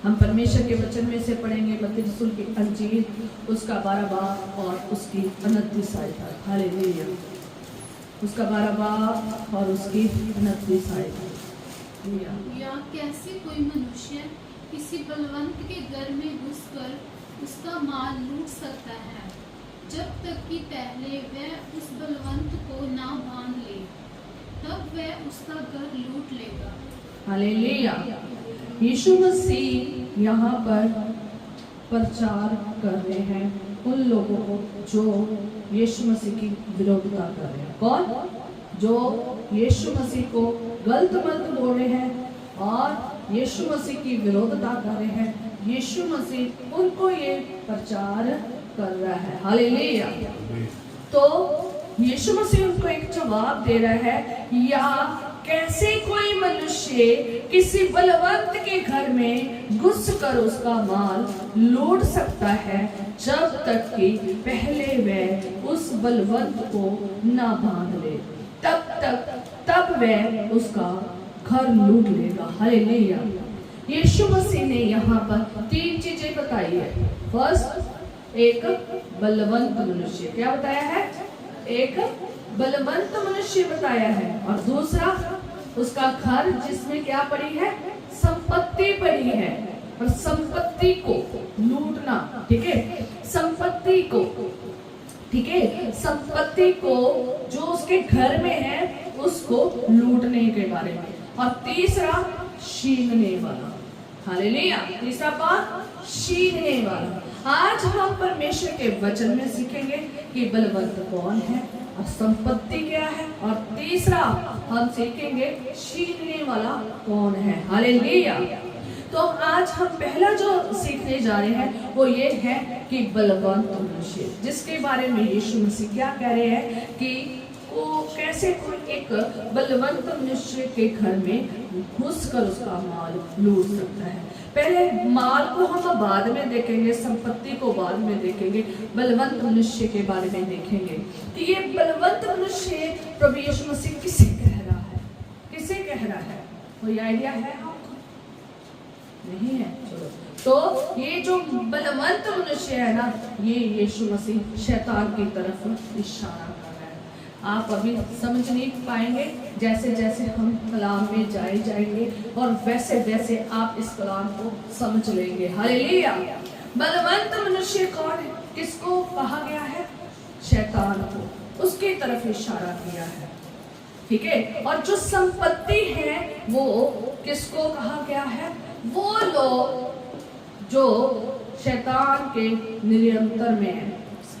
हम परमेश्वर के वचन में से पढ़ेंगे मत्ती रसूल की अंजील उसका 12 बाब और उसकी 29 आयत। हालेलुया। उसका 12 बाब और उसकी 29 आयत। या कैसे कोई मनुष्य किसी बलवंत के घर में घुसकर उसका माल लूट सकता है, जब तक कि पहले वह उस बलवंत को ना बांध ले, तब वह उसका घर लूट लेगा। हालेलुया। यीशु मसीह यहाँ पर प्रचार कर रहे हैं उन लोगों को जो यीशु मसीह की विरोधता कर रहे हैं। कौन? जो यीशु मसीह को गलत मत बोल रहे हैं और यीशु मसीह की विरोधता कर रहे हैं। यीशु मसीह उनको ये प्रचार कर रहा है। हालेलुया। तो यीशु मसीह उनको एक जवाब दे रहा है, या कैसे कोई मनुष्य किसी बलवंत के घर में घुसकर उसका माल लूट सकता है, जब तक कि पहले वह उस बलवंत को ना बांध ले, तब वह उसका घर लूट लेगा। हालेलुया। यीशु मसीह ने यहाँ पर 3 चीजें बताई है। फर्स्ट, एक बलवंत मनुष्य, क्या बताया है? एक बलवंत मनुष्य बताया है। और दूसरा, उसका घर जिसमें क्या पड़ी है? संपत्ति पड़ी है। और संपत्ति को लूटना, ठीक है, संपत्ति को, ठीक है, संपत्ति को जो उसके घर में है उसको लूटने के बारे में। और तीसरा, छीनने वाला। हालेलुया। तीसरा बात, छीनने वाला। आज हम परमेश्वर के वचन में सीखेंगे कि बलवंत कौन है और संपत्ति क्या है, और तीसरा हम सीखेंगे छीनने वाला कौन है। हालेलुया। तो आज हम पहला जो सीखने जा रहे हैं वो ये है कि बलवंत मनुष्य, जिसके बारे में यीशु मसीह क्या कह रहे हैं कि वो कैसे कोई एक बलवंत मनुष्य के घर में घुसकर उसका माल लूट सकता है। पहले माल को हम बाद में देखेंगे, संपत्ति को बाद में देखेंगे, बलवंत मनुष्य के बारे में देखेंगे कि ये बलवंत मनुष्य प्रभु यीशु मसीह किसे कह रहा है, किसे कह रहा है? कोई आइडिया है आपको? नहीं है? चलो, तो ये जो बलवंत मनुष्य है ना, ये यीशु मसीह शैतान की तरफ इशारा कर रहा है। आप अभी समझ नहीं पाएंगे, जैसे जैसे हम कलाम में जाएंगे और वैसे वैसे आप इस कलाम को समझ लेंगे। हालेलुया। बलवंत मनुष्य कौन है? किसको कहा गया है? शैतान को, उसकी तरफ इशारा किया है, ठीक है। और जो संपत्ति है वो किसको कहा गया है? वो लोग जो शैतान के नियंत्रण में है,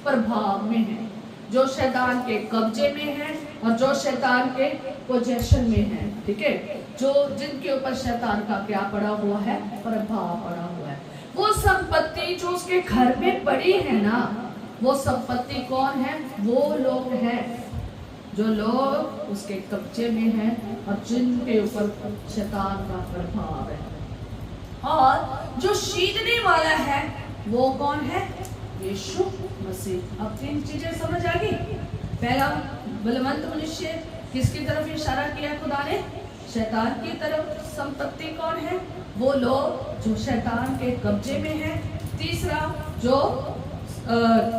प्रभाव में है, जो शैतान के कब्जे में है और जो शैतान के पोजेशन में है, ठीक है, जो जिनके ऊपर शैतान का क्या पड़ा हुआ है? प्रभाव पड़ा हुआ है। वो संपत्ति जो उसके घर में पड़ी है ना, वो संपत्ति कौन है? वो लोग हैं जो लोग उसके कब्जे में हैं और जिनके ऊपर शैतान का प्रभाव है। और जो छीनने वाला है वो कौन है? यीशु मसीह। अब 3 चीजें समझ आ गई। पहला, बलवंत मनुष्य, किसकी तरफ इशारा किया खुदा ने? शैतान की तरफ। संपत्ति कौन है? वो लोग जो शैतान के कब्जे में है। तीसरा, जो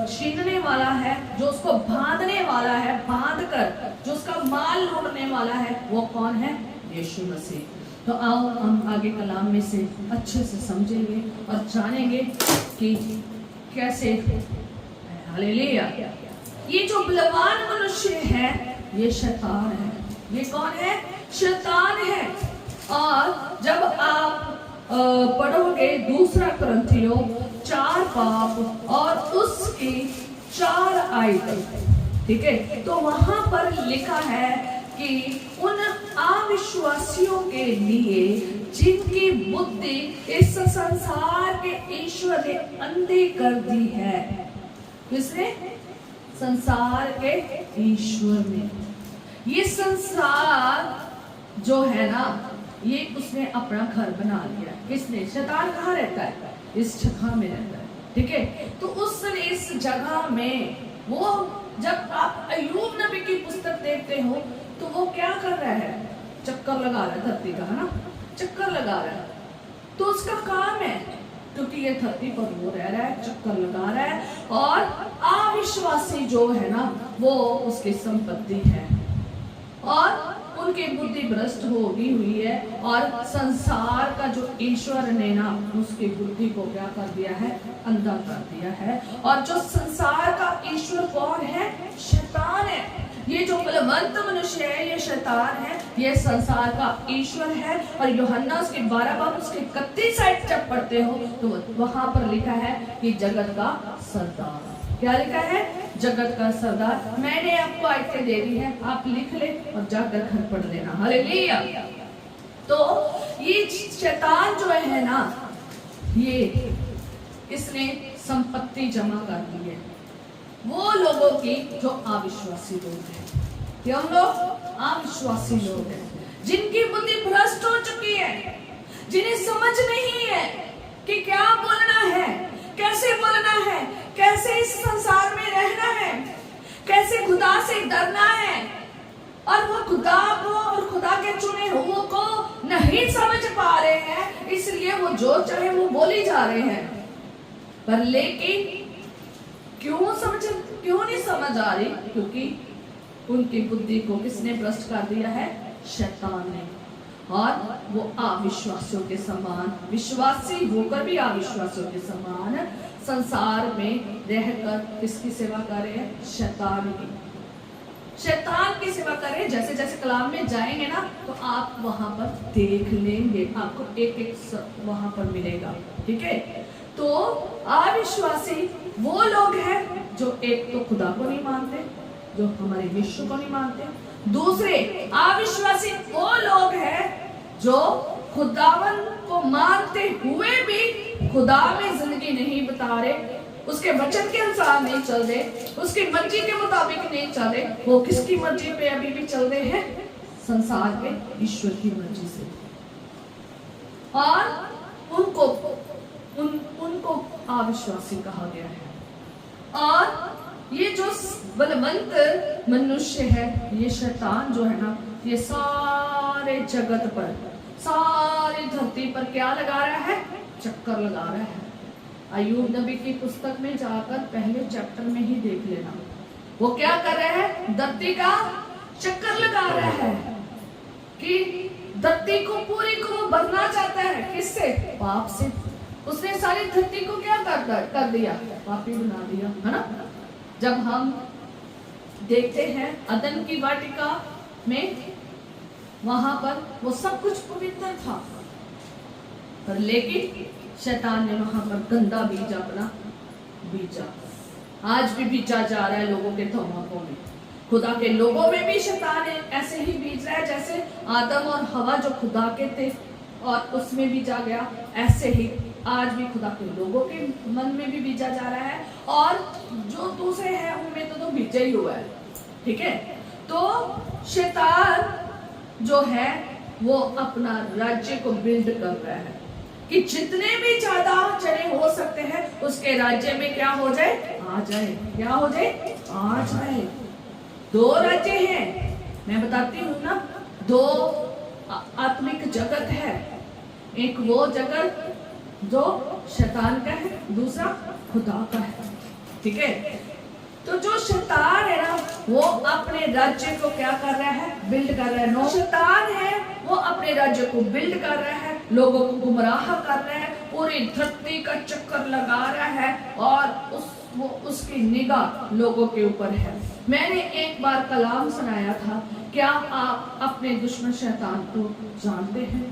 छीनने वाला है, जो उसको बांधने वाला है, बांध कर जो उसका माल लूटने वाला है, वो कौन है? यीशु मसीह। तो आओ हम आगे कलाम में से अच्छे से समझेंगे और जानेंगे कि कैसे। हालेलुया। ये जो बलवान मनुष्य है ये शैतान है। ये कौन है? शैतान है। और जब आप पढ़ोगे 2 कुरिन्थियों 4 बाब और उसकी 4 आयत, ठीक है, तो वहां पर लिखा है कि उन अविश्वासियों के लिए जिनकी बुद्धि इस संसार के ईश्वर ने अंधी कर दी है। किसने? संसार के ईश्वर ने। ये संसार जो है ना, ये उसने अपना घर बना लिया। किसने? शैतान कहाँ रहता है? इस जगह में रहता है, ठीक है। तो उसने इस जगह में, वो जब आप अय्यूब नबी की पुस्तक देखते हो तो वो क्या कर रहा है? चक्कर लगा रहा है धरती का, है ना, चक्कर लगा रहा है। तो उसका काम है, क्योंकि ये धरती पर वो रह रहा है, चक्कर लगा रहा है, और अविश्वासी जो है ना वो उसकी संपत्ति है, और उनकी बुद्धि भ्रष्ट होगी हुई है, और संसार का जो ईश्वर ने ना उसकी बुद्धि को क्या कर दिया है, अंधा कर दिया है। और जो संसार का ईश्वर कौन है? शैतान है। ये जो बलवंत मनुष्य है ये शैतान है, ये संसार का ईश्वर है। और यूहन्ना उसके 12 बाब उसके 31 साइड जब पढ़ते हो तो वहां पर लिखा है कि जगत का सरदार। क्या लिखा है? जगत का सरदार। मैंने आपको आयतें दे दी है, आप लिख ले और जाकर घर पढ़ लेना। हालेलुया। तो ये शैतान जो है ना, ये इसने संपत्ति जमा कर दी है वो लोगों की जो अविश्वासी लोग हैं। क्यों लोग? अविश्वासी लोग हैं, जिनकी बुद्धि भ्रष्ट हो चुकी है, जिन्हें समझ नहीं है कि क्या बोलना है, कैसे बोलना है, कैसे इस संसार में रहना है, कैसे खुदा से डरना है। और वो खुदा को और खुदा के चुने हुओं को नहीं समझ पा रहे हैं, इसलिए वो जो चाहे वो बोली जा रहे हैं। पर लेकिन क्यों नहीं समझ आ रही? क्योंकि उनकी बुद्धि को किसने भ्रष्ट कर दिया है? शैतान ने। और वो अविश्वासियों के समान, विश्वासी होकर भी अविश्वासियों के समान संसार में रहकर किसकी सेवा कर रहे हैं? शैतान की। शैतान की सेवा करें। जैसे जैसे कलाम में जाएंगे ना तो आप वहां पर देख लेंगे, आपको एक एक वहां पर मिलेगा। ठीक है? तो अविश्वासी वो लोग हैं जो एक तो खुदा को नहीं मानते, जो हमारे विश्व को नहीं मानते। दूसरे अविश्वासी वो लोग हैं जो खुदावन को मानते हुए भी खुदा में जिंदगी नहीं बिता रहे, उसके वचन के अनुसार नहीं चल रहे, उसकी मर्जी के मुताबिक नहीं चल रहे। वो किसकी मर्जी पे अभी भी चल रहे हैं? संसार के ईश्वर की मर्जी से। और उनको अविश्वासी कहा गया है। और ये जो बलवंत मनुष्य है, ये शैतान जो है ना, ये सारे जगत पर, सारी धरती पर क्या लगा रहा है? चक्कर लगा रहा है। अय्यूब नबी की पुस्तक में जाकर पहले चैप्टर में ही देख लेना, वो क्या कर रहा है? धरती का चक्कर लगा रहा है कि धरती को पूरी को वो भरना चाहता है। किससे? पाप से। उसने सारी धरती को क्या कर दिया? पापी बना दिया, है ना। जब हम देखते हैं अदन की वाटिका में, वहां पर वो सब कुछ पवित्र था, पर लेकिन शैतान ने वहां पर गंदा बीज अपना बीजा। आज भी बीजा जा रहा है लोगों के दिमागों में। खुदा के लोगों में भी शैतान ऐसे ही बीज रहा है, जैसे आदम और हवा जो खुदा के थे और उसमें बीजा गया, ऐसे ही आज भी खुदा के लोगों के मन में भी बीजा जा रहा है, और जो दूसरे हैं उनमें तो बीजा ही हुआ है। ठीक है? तो शैतान जो है वो अपना राज्य को बिल्ड कर रहा है कि जितने भी ज्यादा जने हो सकते हैं उसके राज्य में क्या हो जाए? आ जाए। क्या हो जाए? आ जाए। 2 राज्य हैं, मैं बताती हूँ ना। 2 आत्मिक जगत है, एक वो जगत जो शैतान का है, दूसरा खुदा का है। ठीक है? तो जो शैतान है ना वो अपने राज्य को क्या कर रहा है? बिल्ड कर रहा है। शैतान है वो अपने राज्य को बिल्ड कर रहा है, लोगों को गुमराह कर रहा है, पूरी धरती का चक्कर लगा रहा है, और उसकी निगाह लोगों के ऊपर है। मैंने एक बार कलाम सुनाया था, क्या आप अपने दुश्मन शैतान को जानते हैं?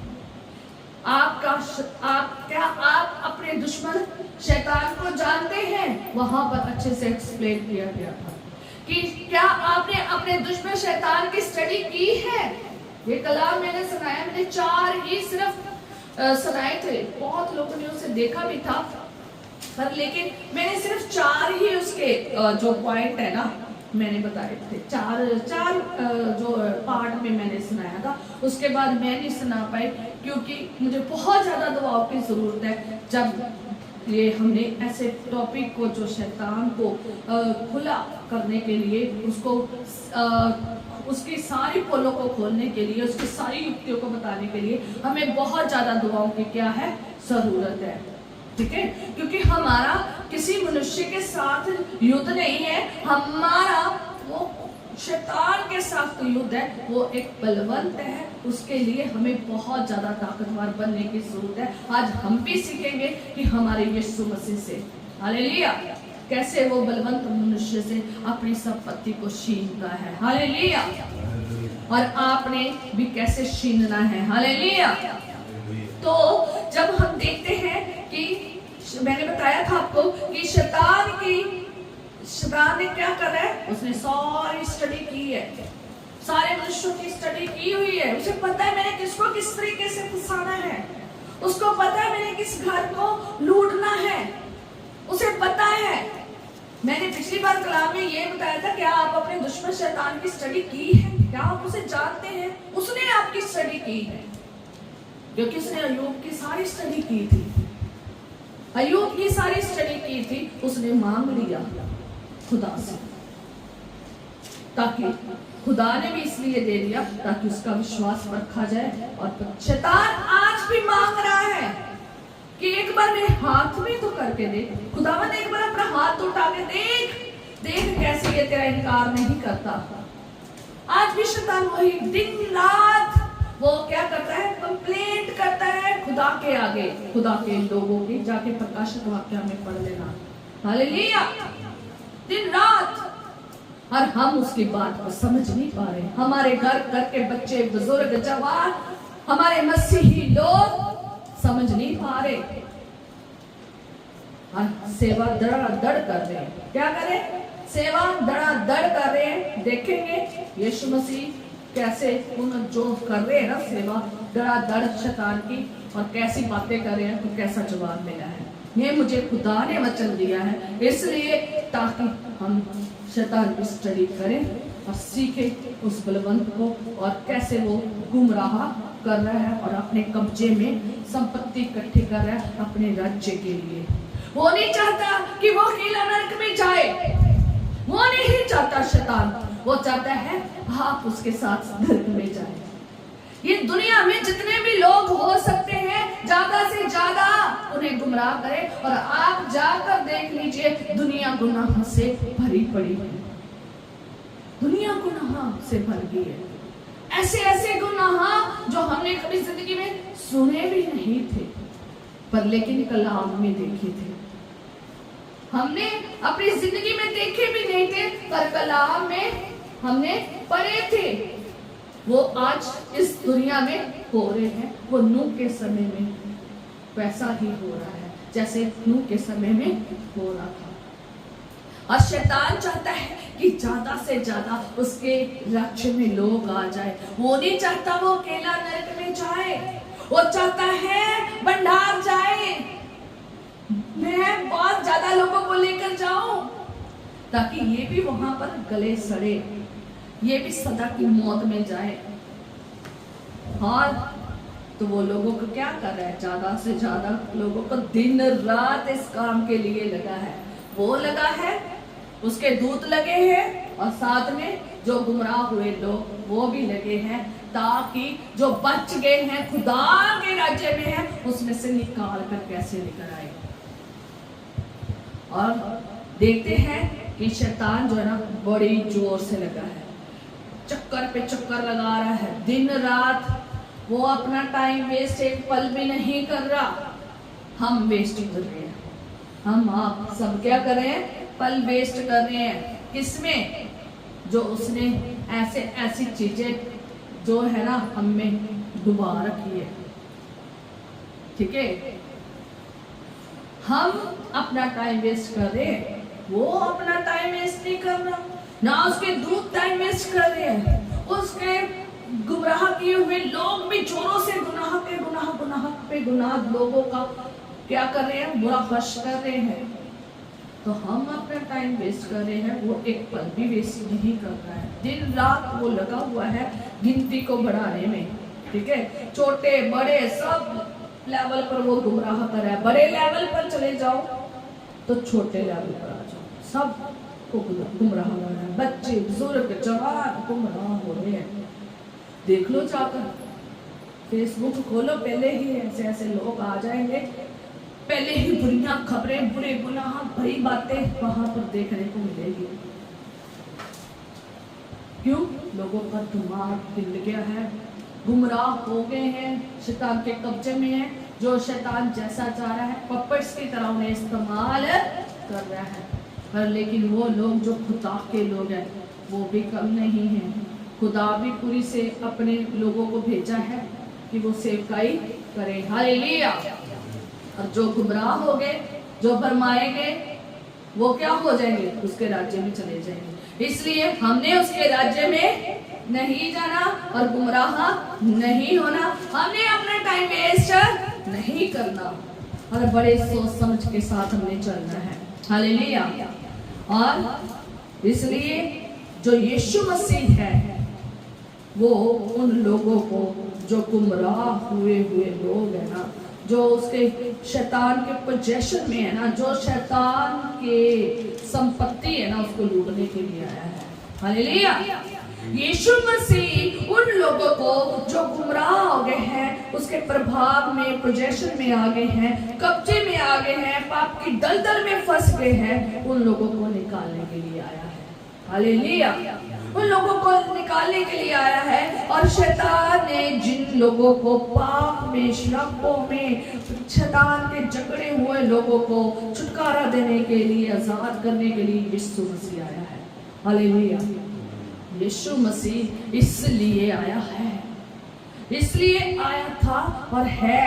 क्या आप अपने दुश्मन शैतान को जानते हैं? वहां पर अच्छे से एक्सप्लेन किया गया था कि क्या आपने अपने दुश्मन शैतान की स्टडी की है? ये कलाम मैंने सुनाया, मैंने 4 ही सिर्फ सुनाए थे, बहुत लोगों ने उसे देखा भी था, पर लेकिन मैंने सिर्फ 4 ही उसके जो पॉइंट है ना मैंने बताए थे। 4 जो पार्ट में मैंने सुनाया था, उसके बाद मैं नहीं सुना पाई क्योंकि मुझे बहुत ज्यादा दबाव की जरूरत है। जब ये हमने ऐसे टॉपिक को, जो शैतान को खुला करने के लिए, उसको उसकी सारी पोलों को खोलने के लिए, उसकी सारी युक्तियों को बताने के लिए हमें बहुत ज्यादा दुआओं की क्या है, जरूरत है। ठीक है, क्योंकि हमारा किसी मनुष्य के साथ युद्ध नहीं है, हमारा वो शैतान के साथ तो युद्ध है, वो एक बलवंत है। उसके लिए हमें बहुत ज्यादा ताकतवर बनने की जरूरत है। आज हम भी सीखेंगे कि हमारे यीशु मसीह से, हालेलुया, कैसे वो बलवंत मनुष्य से अपनी संपत्ति को छीनता है, हालेलुया, और आपने भी कैसे छीनना है, हालेलुया। तो जब हम देखते हैं कि मैंने बताया था आपको कि शैतान ने क्या करा है, उसने सारी स्टडी की है, सारे मनुष्यों की स्टडी की हुई है। उसे पता है मैंने किसको किस तरीके से फंसाना है, उसको पता है मैंने किस घर को लूटना है, उसे पता है। मैंने पिछली बार कलाम में ये बताया था, क्या आप अपने दुश्मन शैतान की स्टडी की है? क्या आप उसे जानते हैं? उसने आपकी स्टडी की है, क्योंकि उसने अय्यूब की सारी स्टडी की थी, अय्यूब की सारी स्टडी की थी। उसने मांग लिया खुदा से, ताकि खुदा ने भी इसलिए दे दिया ताकि उसका विश्वास परखा जाए। और शैतान आज भी मांग रहा है कि एक बार मेरे हाथ में तो करके देख, खुदावंद एक बार अपना हाथ तो उठा के देख, देख कैसे ये तेरा इनकार नहीं करता। आज भी शैतान वही दिन रात वो क्या करता है, कंप्लेंट करता है खुदा के आगे, खुदा के लोगों की। जाके प्रकाशित वाक्य में पढ़ लेना, हालेलुया, दिन रात। और हम उसकी बात को समझ नहीं पा रहे। हमारे घर के बच्चे, बुजुर्ग, जवान, हमारे मसीही लोग समझ नहीं पा रहे, और सेवा धड़ाधड़ कर रहे हैं। क्या करें? सेवा धड़ाधड़ कर रहे हैं। देखेंगे यीशु मसीह कैसे उन जो कर रहे हैं ना सेवा धड़ाधड़ शैतान की, और कैसी बातें कर रहे हैं, तो कैसा जवाब मिला है। ये मुझे खुदा ने वचन दिया है, इसलिए ताकि हम शैतान की स्टडी करें और सीखें उस बलवंत को, और कैसे वो गुमराह कर रहा है और अपने कब्जे में संपत्ति इकट्ठी कर रहा है अपने राज्य के लिए। वो नहीं चाहता कि वो अकेला नरक में जाए, वो नहीं चाहता शैतान, वो चाहता है आप उसके साथ नरक में जाए। ये दुनिया में जितने भी लोग हो सकते हैं, ज्यादा से ज्यादा उन्हें गुमराह करें। और आप जाकर देख लीजिए, दुनिया गुनाह से भरी पड़ी है, दुनिया गुनाह से भर गई है। ऐसे ऐसे गुनाह जो हमने कभी जिंदगी में सुने भी नहीं थे, पर लेकिन कलाम में देखे थे। हमने अपनी जिंदगी में देखे भी नहीं थे, पर कलाम में हमने पढ़े थे। वो आज इस दुनिया में हो रहे हैं। वो नूह के समय में वैसा ही हो रहा है जैसे नूह के समय में हो रहा था। और शैतान चाहता है कि ज्यादा से ज्यादा उसके राज्य में लोग आ जाए। वो नहीं चाहता वो अकेला नरक में जाए, वो चाहता है भंडार जाए, मैं बहुत ज्यादा लोगों को लेकर जाऊं, ताकि ये भी वहां पर गले सड़े, ये भी सदा की मौत में जाए। और तो वो लोगों को क्या कर रहा है, ज्यादा से ज्यादा लोगों को दिन रात इस काम के लिए लगा है। वो लगा है, उसके दूत लगे हैं, और साथ में जो गुमराह हुए लोग वो भी लगे हैं, ताकि जो बच गए हैं खुदा के राज्य में है उसमें से निकाल कर कैसे निकल आए। और देखते हैं कि शैतान जो है ना बड़ी जोर से लगा है, चक्कर पे चक्कर लगा रहा है दिन रात। वो अपना टाइम वेस्ट एक पल भी नहीं कर रहा। हम वेस्ट कर रहे हैं, हम आप सब क्या कर रहे हैं, पल वेस्ट कर रहे हैं। किसमें? जो उसने ऐसे ऐसी चीजें जो है ना हम में डुबा रखी है। ठीक है, हम अपना टाइम वेस्ट कर रहे हैं, वो अपना टाइम वेस्ट नहीं कर रहा, ना उसके दूत टाइम वेस्ट कर रहे हैं। उसके गुमराह किए हुए लोग भी जोरों से गुनाह पे गुनाह लोगों का क्या कर रहे हैं, बुरा फर्श कर रहे हैं। तो हम अपना टाइम वेस्ट कर रहे हैं, वो एक पल भी वेस्ट नहीं कर रहा है। दिन रात वो लगा हुआ है गिनती को बढ़ाने में। ठीक है, छोटे बड़े सब लेवल पर वो गुमराह कर रहा है। बड़े लेवल पर चले जाओ तो छोटे लेवल पर आ जाओ, सब को गुमराह कर रहा है। बच्चे, बुजुर्ग, जवान गुमराह हो रहे हैं। देख लो जाकर, फेसबुक खोलो, पहले ही ऐसे ऐसे लोग आ जाएंगे, पहले ही बुरियां खबरें, बुरे गुनाह भरी बातें वहां पर देखने को मिलेगी। क्यों? लोगों का दिमाग हिल गया है, गुमराह हो गए हैं, शैतान के कब्जे में है। जो शैतान जैसा चाह रहा है पपेट्स की तरह उन्हें इस्तेमाल कर रहा है। पर लेकिन वो लोग जो खुदा के लोग हैं वो भी कम नहीं है। खुदा भी पूरी से अपने लोगों को भेजा है कि वो सेवकाई करे। हालेलुया। और जो गुमराह हो गए, जो भरमाए गए, वो क्या हो जाएंगे? उसके राज्य में चले जाएंगे। इसलिए हमने उसके राज्य में नहीं जाना और गुमराह नहीं होना। हमने अपना टाइम वेस्ट नहीं करना और बड़े सोच समझ के साथ हमने चलना है। हालेलुया। और इसलिए जो यीशु मसीह है वो उन लोगों को जो गुमराह हुए लोग है ना, जो उसके शैतान के पोजेशन में है ना, जो शैतान के संपत्ति है ना, उसको लूटने के लिए आया है। हालेलुया। यीशु मसीह उन लोगों को जो गुमराह हो गए हैं, उसके प्रभाव में, पोजेशन में आ गए हैं, कब्जे में आ गए हैं, पाप की दलदल में फंस गए हैं, उन लोगों को निकालने के लिए आया है। हालेलुया। उन लोगों को निकालने के लिए आया है। और शैतान ने जिन लोगों को पाप में, श्रापों में, शैतान के जकड़े हुए लोगों को छुटकारा देने के लिए, आजाद करने के लिए यीशु मसीह आया है। हालेलुया। यीशु मसीह इसलिए आया है, इसलिए आया था और है,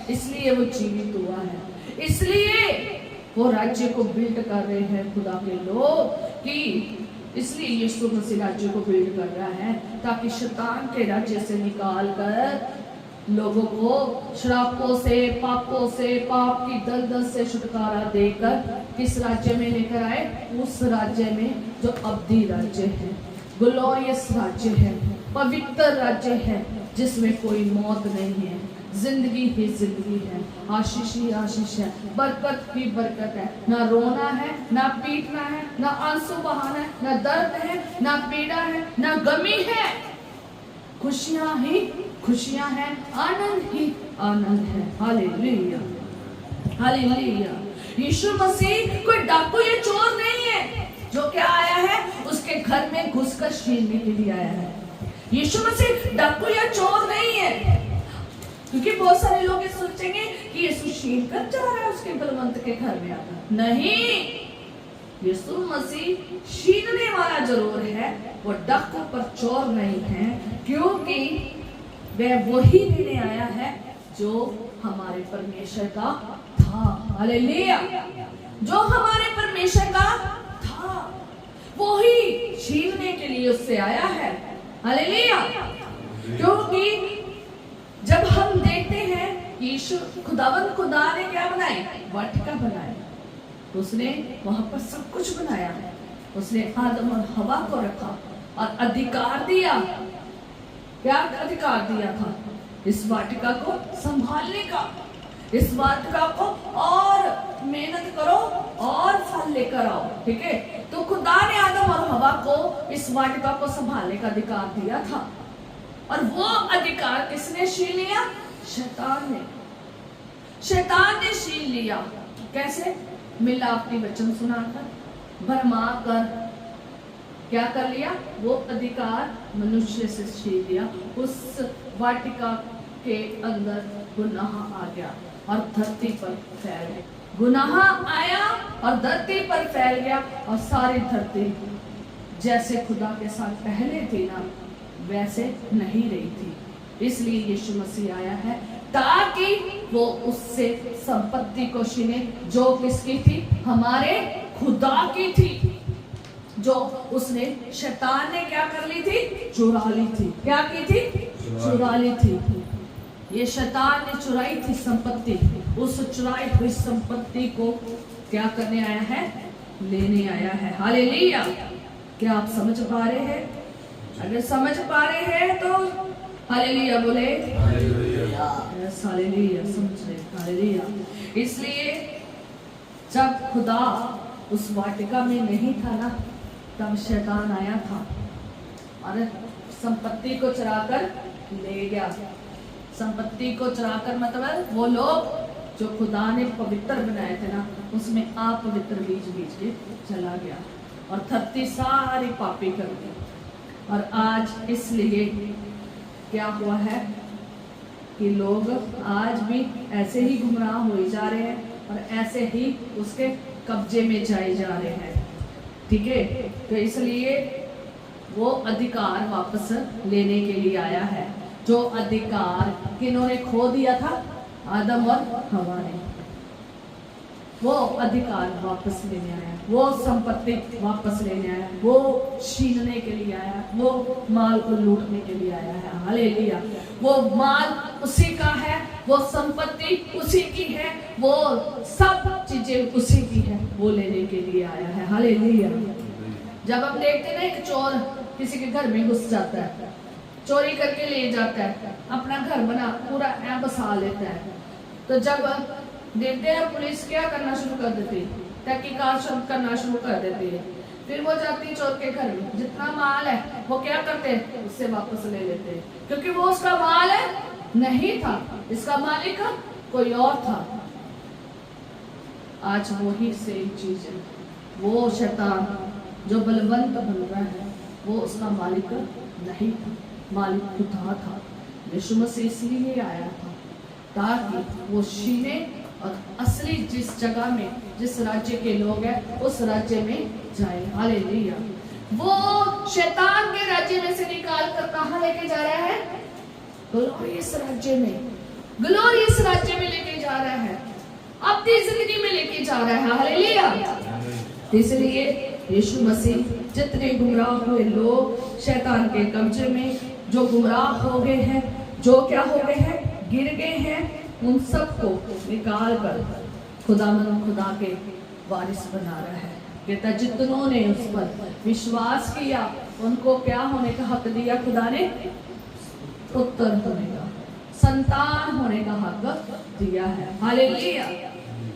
इसलिए वो जीवित हुआ है, इसलिए वो राज्य को बिल्ड कर रहे हैं खुदा के लोग कि इसलिए यीशु मसीह राज्य को बिल्ड कर रहा है ताकि शैतान के राज्य से निकाल कर लोगों को श्रापों से, पापों से, पाप की दलदल से छुटकारा देकर किस राज्य में लेकर आए? उस राज्य में जो अब्दी राज्य है, ग्लोरियस राज्य है, पवित्र राज्य है, जिसमें कोई मौत नहीं है, जिंदगी ही जिंदगी है, आशीष ही आशीष है, बरकत ही बरकत है। ना रोना है, ना पीटना है, ना आंसू बहाना है, ना दर्द है, ना पीड़ा है, ना गमी है, खुशियां ही खुशियां हैं, आनंद ही आनंद है। हालेलुया। हालेलुया। यीशु मसीह कोई डाकू या चोर नहीं है जो क्या आया है उसके घर में घुसकर छीनने के लिए आया है। यीशु मसीह डाकू या चोर नहीं है, क्योंकि बहुत सारे लोग ये सोचेंगे कि यीशु छीन कर जा रहा है उसके बलवंत के घर में आकर। नहीं, यीशु मसीह छीनने वाला जरूर है, वो डाकू पर चोर नहीं है, क्योंकि वह वही लेने आया है जो हमारे परमेश्वर का था। हालेलुया। जो हमारे परमेश्वर का था वो ही छीनने के लिए उससे आया है। हालेलुया। क्योंकि जब हम देखते हैं यीशु खुदावंद खुदा ने क्या बनाई? वाटिका बनाई। उसने वहां पर सब कुछ बनाया, उसने आदम और हवा को रखा और अधिकार दिया। क्या अधिकार दिया था? इस वाटिका को संभालने का, इस वाटिका को और मेहनत करो और फल लेकर आओ। ठीक है, तो खुदा ने आदम और हवा को इस वाटिका को संभालने का अधिकार दिया था। और वो अधिकार किसने छीन लिया? शैतान ने। शैतान ने छीन लिया। कैसे? मिलावटी वचन सुनाकर, भरमा कर क्या कर लिया? वो अधिकार मनुष्य से छीन लिया। उस वाटिका के अंदर गुनाह आ गया और धरती पर फैल गया। गुनाह आया और धरती पर फैल गया और सारी धरती जैसे खुदा के साथ पहले थी ना, वैसे नहीं रही थी। इसलिए यीशु मसीह आया है ताकि वो उससे संपत्ति को छीने जो किसकी थी? हमारे खुदा की थी, जो उसने शैतान ने क्या कर ली थी? चुरा ली थी। क्या की थी? चुरा ली थी। ये शैतान ने चुराई थी संपत्ति। उस चुराई हुई संपत्ति को क्या करने आया है? लेने आया है। हालेलुया। क्या आप समझ पा रहे हैं? अगर समझ पा रहे हैं तो हालेलुया बोले। हालेलुया। समझ रहे? हालेलुया। इसलिए जब खुदा उस वाटिका में नहीं था ना, तब शैतान आया था और संपत्ति को चुराकर ले गया। संपत्ति को चुराकर मतलब वो लोग जो खुदा ने पवित्र बनाए थे ना, उसमें अपवित्र बीज बीज के चला गया और धरती सारी पापी कर दी। और आज इसलिए क्या हुआ है कि लोग आज भी ऐसे ही गुमराह हुए जा रहे हैं और ऐसे ही उसके कब्जे में जाए जा रहे हैं। ठीक है, तो इसलिए वो अधिकार वापस लेने के लिए आया है, जो अधिकार किन्होंने खो दिया था, आदम और हवा ने। वो अधिकार वापस लेने आया, वो संपत्ति वापस लेने आया, वो छीनने के लिए आया, वो माल को लूटने के लिए आया है। हालेलुया। वो माल उसी का है, वो संपत्ति उसी की है, वो सब चीजें उसी की है, वो लेने के लिए आया है। हालेलुया। जब हम देखते ना एक चोर किसी के घर में घुस जाता है, चोरी करके ले जाता है, अपना घर बना पूरा ऐ बसा लेता है, तो जब देखते हैं पुलिस क्या करना शुरू कर देती है, तहकीकात शुरू करना शुरू कर देती है। फिर वो जाती चोर के घर में, जितना माल है वो क्या करते हैं, उससे वापस ले लेते हैं, क्योंकि वो उसका माल है नहीं था, इसका मालिक कोई और था। आज वही सेम चीज है, वो शैतान जो बलवंत बन रहा है वो उसका मालिक नहीं था, मालिक खुदा था। यीशु मसीह इसलिए आया था ताकि वो छीने और असली जिस जगह में जिस राज्य के लोग हैं उस राज्य में जाए। हालेलुया। वो शैतान के राज्य में से निकाल कर कहां लेके जा रहा है, ग्लोरियस राज्य में, ग्लोरियस राज्य में लेके जा रहा है, अपनी जिंदगी में लेके जा रहा है। हालेलुया। इसलिए यीशु मसीह जितने गुमराह हुए लोग शैतान के कब्जे में, जो गुमराह हो गए हैं, जो क्या हो गए हैं, गिर गए हैं, उन सबको निकाल कर खुदा के वारिस बना रहा है। कहता जितनों ने उस पर विश्वास किया उनको क्या होने का हक दिया, खुदा ने पुत्र होने का, संतान होने का हक दिया है। हालेलुया।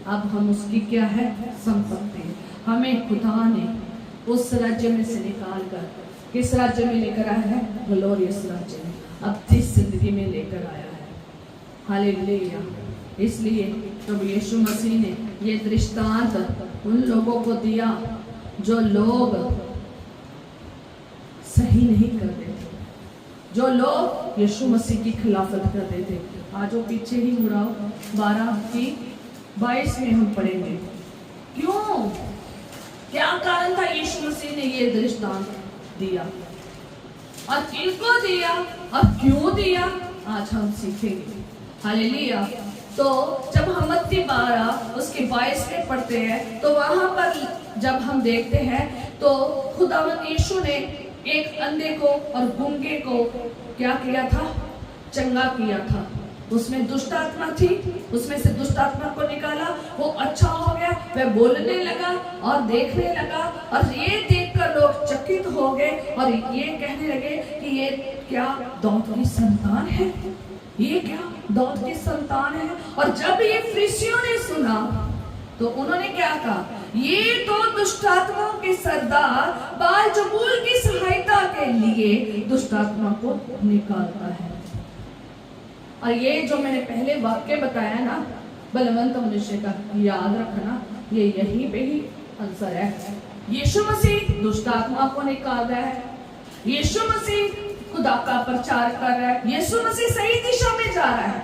अब हम उसकी क्या है, संपत्ति। हमें खुदा ने उस राज्य में से निकाल कर किस राज्य में लेकर आया है, ग्लोरियस राज्य में, अब इस जिंदगी में लेकर आया है। हालेलुया। इसलिए प्रभु यीशु मसीह ने ये दृष्टांत उन लोगों को दिया जो लोग सही नहीं करते थे, जो लोग यीशु मसीह की खिलाफत करते थे। आज वो पीछे ही मुड़ाओ, 12:22 में हम पढ़ेंगे। क्यों, क्या कारण था यीशु मसीह ने ये दृष्टांत दिया और किनको दिया और क्यों दिया, आज हम सीखेंगे। हालेलुया। तो जब हम मत्ती 12 उसके 22 में पढ़ते हैं तो वहां पर जब हम देखते हैं तो खुदावंद यीशु ने एक अंधे को और गूंगे को क्या किया था, चंगा किया था। उसमें दुष्ट आत्मा थी, उसमें से दुष्ट आत्मा को निकाला, वो अच्छा हो गया, वह बोलने लगा और देखने लगा, और ये देखकर लोग चकित हो गए और ये कहने लगे कि ये क्या दाऊद की संतान है, ये क्या दाऊद की संतान है। और जब ये फरीसियों ने सुना तो उन्होंने क्या कहा, ये तो दुष्ट आत्माओं के सरदार बालजबूल की सहायता के लिए दुष्ट आत्मा को निकालता है। और ये जो मैंने पहले वाक्य बताया ना, बलवंत मनुष्य का, याद रखना, ये यहीं पे ही आंसर है। यीशु मसीह दुष्ट आत्मा को निकाल रहा है, यीशु मसीह खुदा का प्रचार कर रहा है, यीशु मसीह सही दिशा में जा रहा है,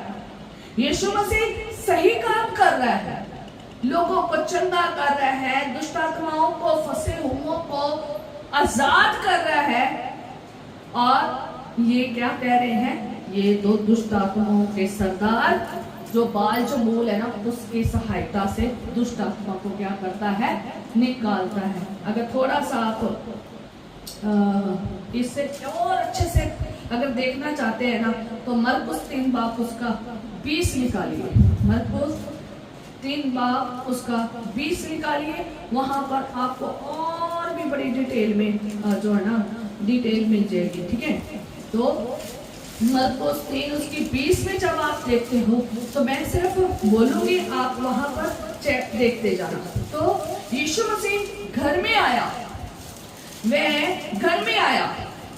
यीशु मसीह सही काम कर रहा है, लोगों को चंगा कर रहा है, दुष्ट आत्माओं को, फंसे हुओं को आजाद कर रहा है। और ये क्या कह रहे हैं, ये दो दुष्ट आत्माओं के सरदार जो बालजबूल है ना, उसकी सहायता से दुष्ट आत्मा को क्या करता है, निकालता है। अगर थोड़ा सा आप इससे और अच्छे से अगर देखना चाहते हैं ना, तो मरकुस 3 बाब उसका 20 निकालिए, मरकुस 3 बाब उसका 20 निकालिए। वहां पर आपको और भी बड़ी डिटेल में जो है ना, डिटेल मिल जाएगी। ठीक है, तो मरकुस 3 उसकी 20 में जब आप देखते हो तो मैं सिर्फ बोलूंगी, आप वहां पर चेक देखते जाना। तो यीशु मसीह घर में आया, वह घर में आया,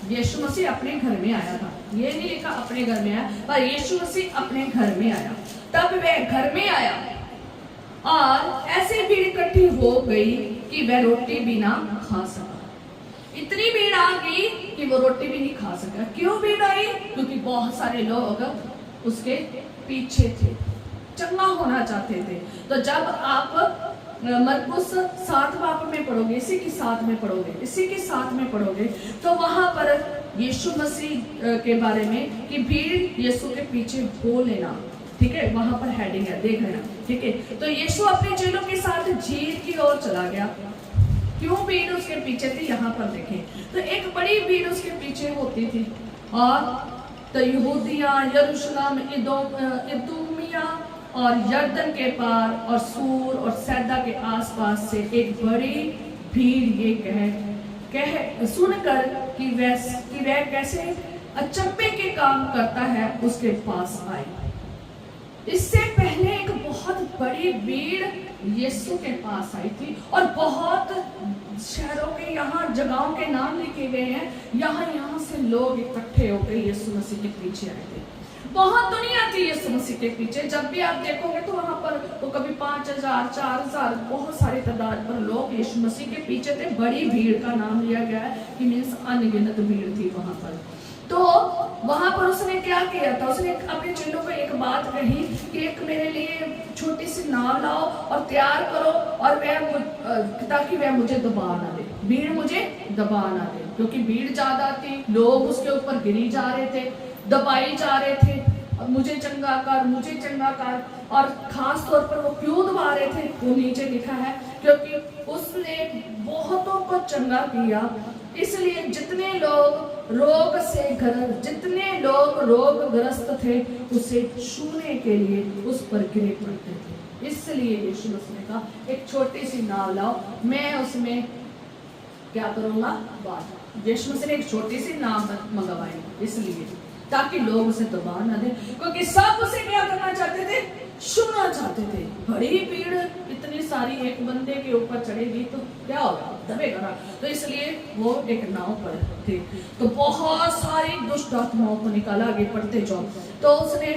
यीशु मसीह अपने घर में आया था, ये नहीं लिखा अपने घर में आया, पर यीशु मसीह अपने घर में आया। तब वह घर में आया और ऐसी भीड़ इकट्ठी हो गई कि वह रोटी भी ना खा सका। इतनी भीड़ आ गई कि वो रोटी भी नहीं खा सका। क्यों भीड़ आई? क्योंकि बहुत सारे लोग उसके पीछे थे, चंगा होना चाहते थे। तो जब आप मरकुस 7 बाब में पढ़ोगे, इसी के साथ में पढ़ोगे तो वहां पर यीशु मसीह के बारे में कि भीड़ यीशु के पीछे हो लेना, ठीक है, वहां पर हेडिंग है, देख लेना, ठीक है। तो यीशु अपने चेलों के साथ झील की ओर चला गया। क्यों भीड़ उसके पीछे थी? यहाँ पर देखें तो एक बड़ी भीड़ उसके पीछे होती थी, और तो यहूदिया, यरूशलेम, इदूमिया और यरदन के पार और सूर और सैदा के आसपास से एक बड़ी भीड़ ये कह सुनकर कि वह कैसे अचंभे के काम करता है उसके पास आई। इससे पहले एक बहुत बड़ी भीड़ यीशु के पास आई थी, और बहुत शहरों के यहाँ जगहों के नाम लिखे गए हैं, यहाँ से लोग इकट्ठे होकर यीशु मसीह के पीछे आए थे। बहुत दुनिया थी यीशु मसीह के पीछे। जब भी आप देखोगे तो वहां पर तो कभी 5000, 4000, बहुत सारी तादाद पर लोग यीशु मसीह के पीछे थे। बड़ी भीड़ का नाम लिया गया है कि मीन्स अनगिनत भीड़ थी वहां पर। तो वहां पर उसने क्या किया था? उसने अपने चेलों को एक बात कही कि एक मेरे लिए छोटी सी नाव लाओ और तैयार करो, और ताकि वह मुझे दबा ना दे, भीड़ मुझे दबा ना दे, क्योंकि भीड़ ज्यादा थी, लोग उसके ऊपर गिरी जा रहे थे, दबाई जा रहे थे, मुझे चंगा कर, और खास तौर पर वो क्यों दबा रहे थे वो नीचे लिखा है, क्योंकि उसने बहुतों को चंगा किया। इसलिए जितने लोग रोगग्रस्त थे उसे छूने के लिए उस पर गिरे पड़ते थे। इसलिए यीशु मसीह ने कहा एक छोटी सी नाव लाओ, मैं उसमें क्या करूंगा बात। यीशु मसीह ने एक छोटी सी नाव मंगवाई, इसलिए ताकि लोग उसे दबा ना दे, क्योंकि सब उसे क्या करना चाहते थे? छूना चाहते थे। बड़ी भीड़ इतनी सारी एक बंदे के ऊपर चढ़ेगी तो क्या होगा? दबेगा ना। तो इसलिए वो एक नाव पर थे। तो बहुत सारी दुष्ट आत्माओं को निकाला, आगे पढ़ते जाओ। तो उसने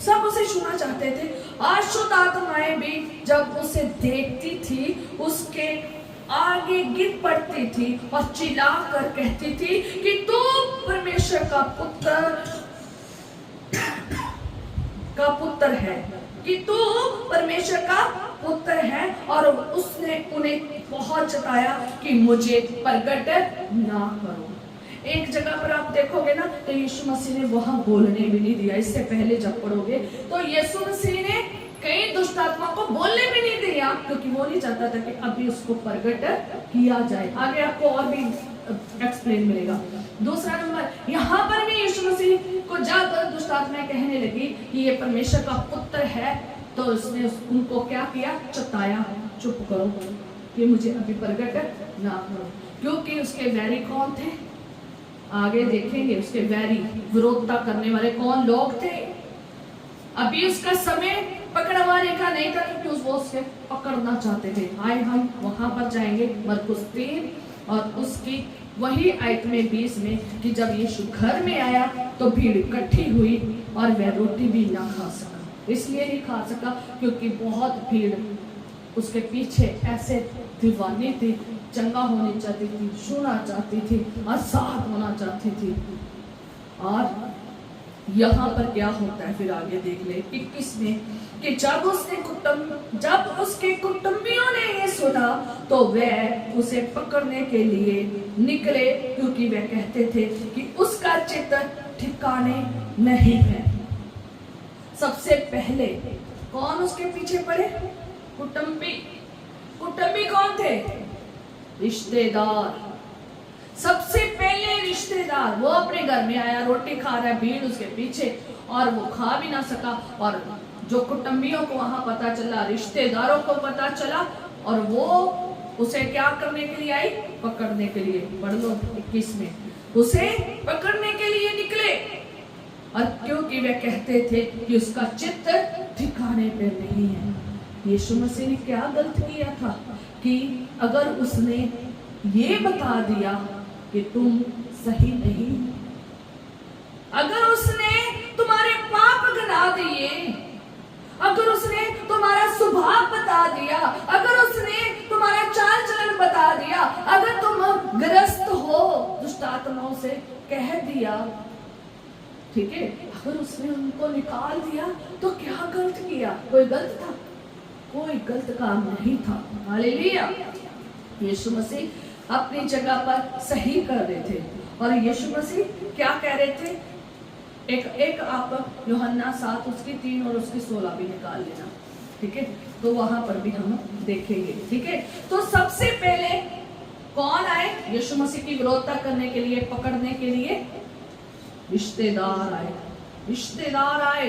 सब उसे छूना चाहते थे। अशुद्ध आत्माएं भी जब उसे देखती थी उसके आगे गिर पड़ती थी और चिल्ला कर कहती थी कि तू परमेश्वर का पुत्र है, कि तू परमेश्वर का पुत्र है। और उसने उन्हें बहुत जताया कि मुझे प्रगट ना करो। एक जगह पर आप देखोगे ना तो यीशु मसीह ने वहां बोलने भी नहीं दिया। इससे पहले जब पढ़ोगे तो यीशु मसीह ने कई दुष्ट आत्मा को बोलने भी नहीं दिया, क्योंकि वो नहीं चाहता था कि अभी उसको प्रगट किया जाए। आगे आपको और भी एक्सप्लेन मिलेगा। दूसरा नंबर, यहाँ पर भी यीशु मसीह को जब दुष्ट आत्माएं कहने लगी कि ये परमेश्वर का पुत्र है, तो उसने उनको क्या किया? चताया, चुप करो कि मुझे अभी प्रगट ना करो। क्योंकि उसके वैरी कौन थे? आगे देखेंगे। उसके वैरी, विरोधता करने वाले कौन लोग थे? अभी उसका समय पकड़वाने का नहीं था, क्योंकि वो उसके पकड़ना चाहते थे। आए हम वहां पर जाएंगे मरकुस 3 और उसकी वही आयत में 20 में कि जब यीशु घर में आया तो भीड़ इकट्ठी हुई और वह रोटी भी ना खा सका। इसलिए नहीं खा सका क्योंकि बहुत भीड़ उसके पीछे ऐसे दीवानी थी, चंगा होनी चाहती थी, छूना चाहती थी, आजाद होना चाहती थी। और यहाँ पर क्या होता है फिर आगे देख ले 21 में कि जब उसके कुटुंबियों ने ये सुना तो वह उसे पकड़ने के लिए निकले, क्योंकि वह कहते थे कि उसका चित्त ठिकाने नहीं है। सबसे पहले कौन उसके पीछे पड़े? कुटुंबी कौन थे? रिश्तेदार। सबसे पहले रिश्तेदार। वो अपने घर में आया, रोटी खा रहा है, भीड़ उसके पीछे, और वो खा भी ना सका। और जो कुटुंबियों को वहां पता चला, रिश्तेदारों को पता चला, और वो उसे क्या करने के लिए आई? पकड़ने के लिए। पढ़ लो 21 में, उसे पकड़ने के लिए निकले। और क्योंकि वे कहते थे कि उसका चित्त ठिकाने पे नहीं है। यीशु मसीह ने क्या गलत किया था कि अगर उसने ये बता दिया कि तुम सही नहीं, अगर उसने तुम्हारे पाप गिना दिए, अगर उसने तुम्हारा स्वभाव बता दिया, अगर उसने तुम्हारा चाल चलन बता दिया, अगर तुम ग्रस्त हो दुष्ट आत्माओं से कह दिया, ठीक है, अगर उसने उनको निकाल दिया तो क्या गलत किया? कोई गलत था? कोई गलत काम नहीं था। हालेलुया। यीशु मसीह अपनी जगह पर सही कर रहे थे। और यीशु मसीह क्या कह रहे थे? एक आप यूहन्ना 7 उसकी 3 और उसकी 16 भी निकाल लेना, ठीक है, तो वहां पर भी हम देखेंगे, ठीक है। तो सबसे पहले कौन आए यीशु मसीह की विरोधता करने के लिए, पकड़ने के लिए? रिश्तेदार आए। रिश्तेदार आए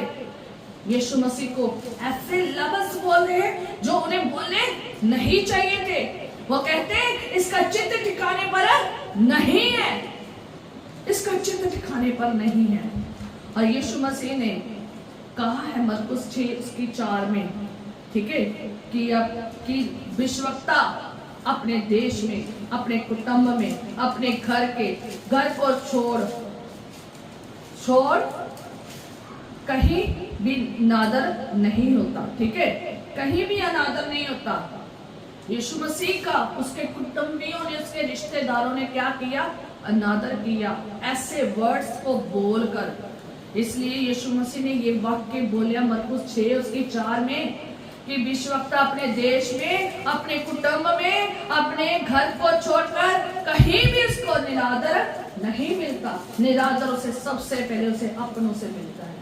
यीशु मसीह को ऐसे लफ्ज बोल रहे हैं जो उन्हें बोलने नहीं चाहिए थे। वो कहते हैं इसका चित्त ठिकाने पर नहीं है, इसका चित्त ठिकाने पर नहीं है। और यीशु मसीह ने कहा है मरकुस 6:4 में, ठीक है, कि विश्वक्ता अपने देश में, अपने कुटुंब में, अपने घर को छोड़ कहीं भी नादर नहीं होता, ठीक है, कहीं भी अनादर नहीं होता। यीशु मसीह का उसके कुटुंबियों ने, उसके रिश्तेदारों ने क्या किया? अनादर किया, ऐसे वर्ड्स को बोलकर। इसलिए यीशु मसीह ने ये वाक्य बोलिया मरकुस 6:4 में कि विश्वक्ता अपने देश में, अपने कुटुंब में, अपने घर को छोड़कर कहीं भी उसको निरादर नहीं मिलता। निरादर उसे सबसे पहले उसे अपनों से मिलता है।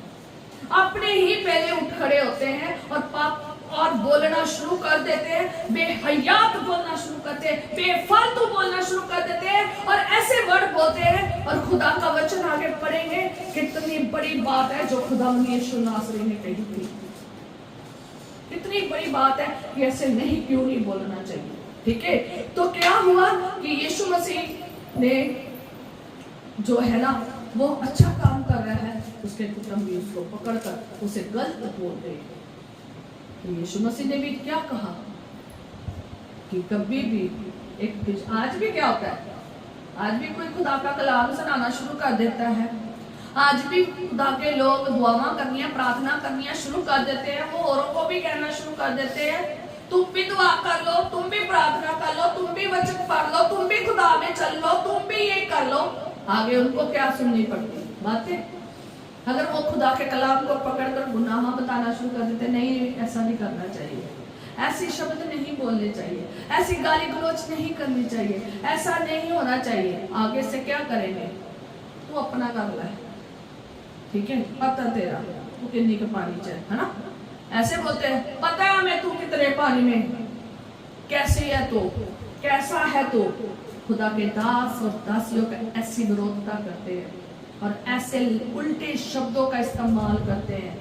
अपने ही पहले उठ खड़े होते हैं और पाप और बोलना शुरू कर देते हैं, बेहयात बोलना शुरू करते हैं, बेफालतू बोलना शुरू कर देते हैं और ऐसे वर्ड बोलते हैं। और खुदा का वचन आगे पढ़ेंगे, कितनी बड़ी बात है जो खुदा यीशु नासरी ने कही थी। कितनी बड़ी बात है कि ऐसे नहीं, क्यों नहीं बोलना चाहिए, ठीक है। तो क्या हुआ कि यीशु मसीह ने जो है ना वो अच्छा काम कर रहा है, उसके कुटुंबी उसको पकड़कर उसे गलत बोल रहे हैं। तो यीशु मसीह ने भी क्या कहा कि कभी भी आज भी क्या होता है, आज भी कोई खुदा का कलाम सुनाना शुरू कर देता है, आज भी खुदा के लोग दुआवां करनियां, प्रार्थना करनियां शुरू कर देते हैं। वो औरों को भी कहना शुरू कर देते हैं, तुम भी दुआ कर लो, तुम भी प्रार्थना कर लो, तुम भी वचन पढ़ लो, तुम भी खुदा में चल लो, तुम भी ये कर लो। आगे उनको क्या सुननी पड़ती बातें? अगर वो खुदा के कलाम को पकड़कर गुनाह बताना शुरू कर देते, नहीं ऐसा नहीं करना चाहिए, ऐसे शब्द नहीं बोलने चाहिए, ऐसी गाली गलौज नहीं करनी चाहिए, ऐसा नहीं होना चाहिए। आगे से क्या करेंगे? तू अपना कर ले, ठीक है, पता तेरा तू कितनी का पानी चाहिए, है ना, ऐसे बोलते हैं, पता है हमें तू कितने पानी में, कैसे है तो, कैसा है तो। खुदा के दास और दासियों का ऐसी विरोधता करते हैं और ऐसे उल्टे शब्दों का इस्तेमाल करते हैं।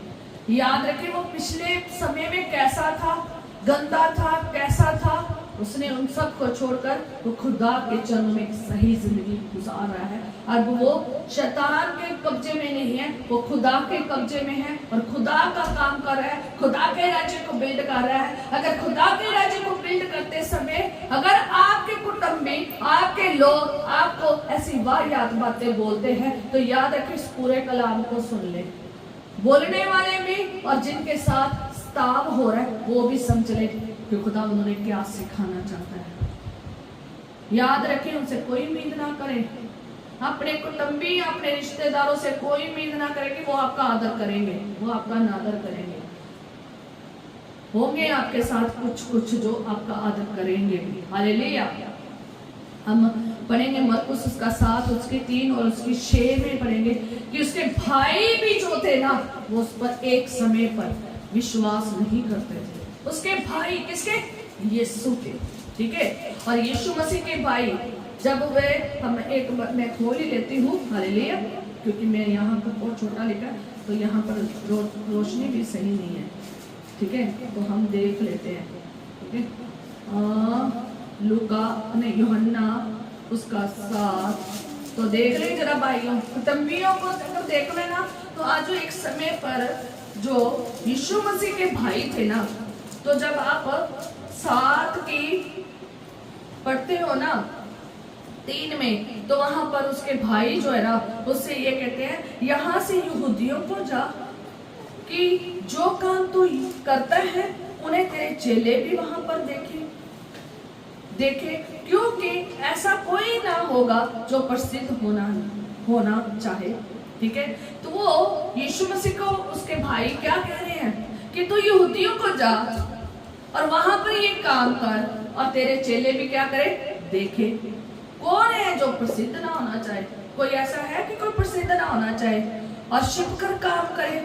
याद रखें वो पिछले समय में कैसा था, गंदा था, कैसा था। उसने उन सब को छोड़कर वो खुदा के चरणों में एक सही जिंदगी गुजार रहा है। अब वो शैतान के कब्जे में नहीं है, वो खुदा के कब्जे में है और खुदा का काम कर रहा है, खुदा के राज्य को बिल्ड कर रहा है। अगर खुदा के राज्य को बिल्ड करते समय अगर आपके कुटुंबी, आपके लोग आपको ऐसी वाहियात बातें बोलते हैं तो याद रखें इस पूरे कलाम को सुन ले। बोलने वाले भी और जिनके साथ स्ताव हो रहा है वो भी समझ ले कि खुदा उन्होंने क्या सिखाना चाहता है। याद रखें उनसे कोई उम्मीद ना करें, अपने कुटुंबी, अपने रिश्तेदारों से कोई उम्मीद ना करें कि वो आपका आदर करेंगे, वो आपका नादर करेंगे। होंगे आपके साथ कुछ जो आपका आदर करेंगे भी। हालेलुया। हम पढ़ेंगे मरकुस उसका 7 उसके 3 और उसकी 6 में पढ़ेंगे कि उसके भाई भी जो थे ना वो उस पर एक समय पर विश्वास नहीं करते थे। उसके भाई किसके? यीशु के, ठीक है। और यीशु मसीह के भाई जब वे, हम एक मैं खोल ही लेती हूँ, हालेलुया, क्योंकि मैं यहाँ पर बहुत छोटा लिखा तो यहाँ पर रोशनी भी सही नहीं है, ठीक है, तो हम देख लेते हैं, ठीक है। लूका नहीं यूहन्ना उसका 7 तो देख ले जरा भाइयों, कुटुंबियों को अगर देख लेना तो आज एक समय पर जो यीशु मसीह के भाई थे ना, तो जब आप 7 की पढ़ते हो ना 3 में, तो वहां पर उसके भाई जो है ना उससे ये कहते हैं, यहाँ से यहूदियों को जा कि जो काम तू करता है उन्हें तेरे चेले भी वहां पर देखे, क्योंकि ऐसा कोई ना होगा जो प्रसिद्ध होना चाहे। ठीक है, तो वो यीशु मसीह को उसके भाई क्या कह रहे हैं कि तू यहूदियों को जा और वहां पर ये काम कर और तेरे चेले भी क्या करे, देखे। कौन है जो प्रसिद्ध ना होना चाहे? कोई ऐसा है कि कोई प्रसिद्ध ना होना चाहे और छिपकर काम करे?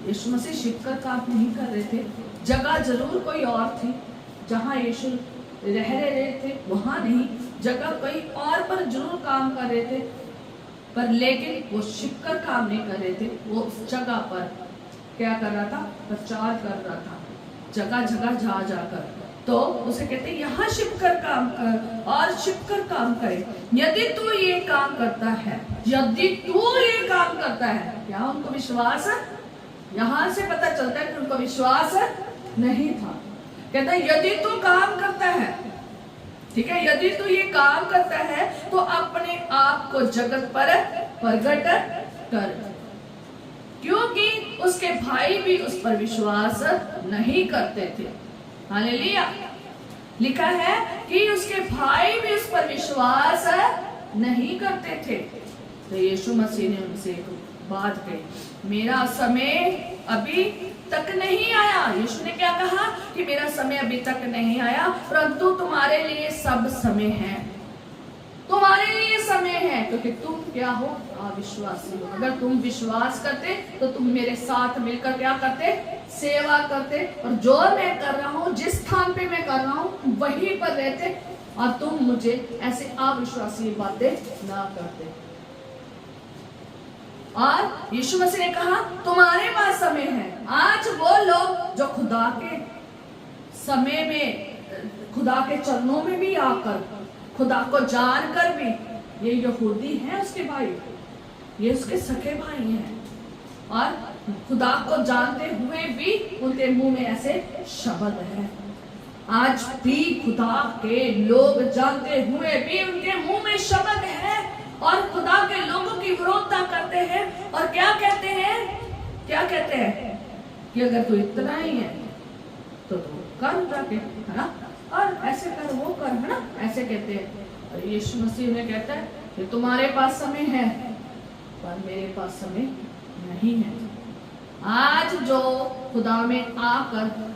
यीशु मसीह छिपकर काम नहीं कर रहे थे। जगह जरूर कोई और थी जहां यीशु रह रहे थे, वहां नहीं, जगह कोई और पर जरूर काम कर रहे थे, पर लेकिन वो छिपकर काम नहीं कर रहे थे। वो उस जगह पर क्या कर रहा था? प्रचार कर रहा था, जगह जगह जाकर। तो उसे कहते हैं यहाँ छिपकर काम कर और छिपकर काम करे। यदि तू ये काम करता है, यदि तू ये काम करता है, क्या उनको विश्वास है? यहाँ से पता चलता है कि उनको विश्वास नहीं था। कहता है यदि तू काम करता है, ठीक है, यदि तू ये काम करता है तो अपने आप को जगत पर प्रकट कर, क्योंकि उसके भाई भी उस पर विश्वास नहीं करते थे। हालेलुया। लिखा है कि उसके भाई भी उस पर विश्वास नहीं करते थे। तो यीशु मसीह ने उनसे एक बात कही, मेरा समय अभी तक नहीं आया। यीशु ने क्या कहा कि मेरा समय अभी तक नहीं आया, परंतु तुम्हारे लिए सब समय है, तुम्हारे लिए समय है, क्योंकि तुम क्या हो? अविश्वासी हो। अगर तुम विश्वास करते तो तुम मेरे साथ मिलकर क्या करते? सेवा करते, और जो मैं कर रहा हूँ, जिस स्थान पे मैं कर रहा हूँ वहीं पर रहते, और तुम मुझे ऐसे अविश्वासी बातें ना करते। और यीशु मसीह ने कहा तुम्हारे पास समय है। आज वो लोग जो खुदा के समय में, खुदा के चरणों में भी आकर, खुदा को जानकर भी, ये यहूदी हैं उसके भाई, ये उसके सखे भाई हैं, और खुदा को जानते हुए भी उनके मुंह में ऐसे शब्द है। आज भी खुदा के लोग जानते हुए भी उनके मुंह में शब्द है, और खुदा के लोगों की विरोधता करते हैं, और क्या कहते हैं? क्या कहते हैं कि अगर तू इतना ही है तो तू कर जाके, है ना, और ऐसे कर, वो कर, है ना, ऐसे कहते हैं। और यीशु मसीह ने कहता है कि तुम्हारे पास समय है पर मेरे पास समय नहीं है। आज जो खुदा में आकर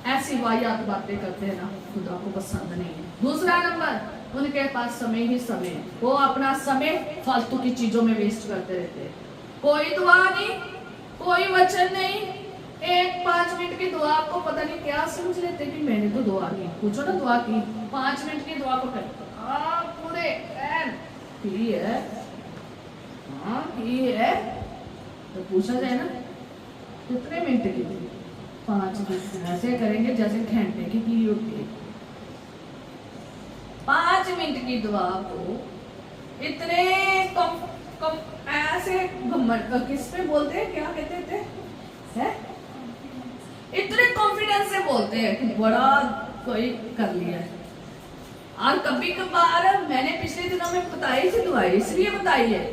ऐसी वाहियात बातें करते हैं ना, खुदा को पसंद नहीं है। दूसरा नंबर, उनके पास समय ही समय है। वो अपना समय फालतू की चीजों में वेस्ट करते रहते हैं। कोई दुआ नहीं, कोई वचन नहीं, एक 5 मिनट की दुआ को पता नहीं क्या समझ लेते कि मैंने तो दुआ की। पूछो ना दुआ की, 5 मिनट की दुआ को पूरे की है, हाँ की है, तो पूछा जाए ना कितने मिनट की थी? 5 मिनट। ऐसे करेंगे जैसे घंटे की होती है। 5 मिनट की दुआ को इतने कम ऐसे किस पे बोलते हैं, क्या कहते थे, है? इतने कॉन्फिडेंस से बोलते हैं कि बड़ा कोई कर लिया है। और कभी कभार मैंने पिछले दिनों में बताई थी दुआएं, इसलिए बताई है,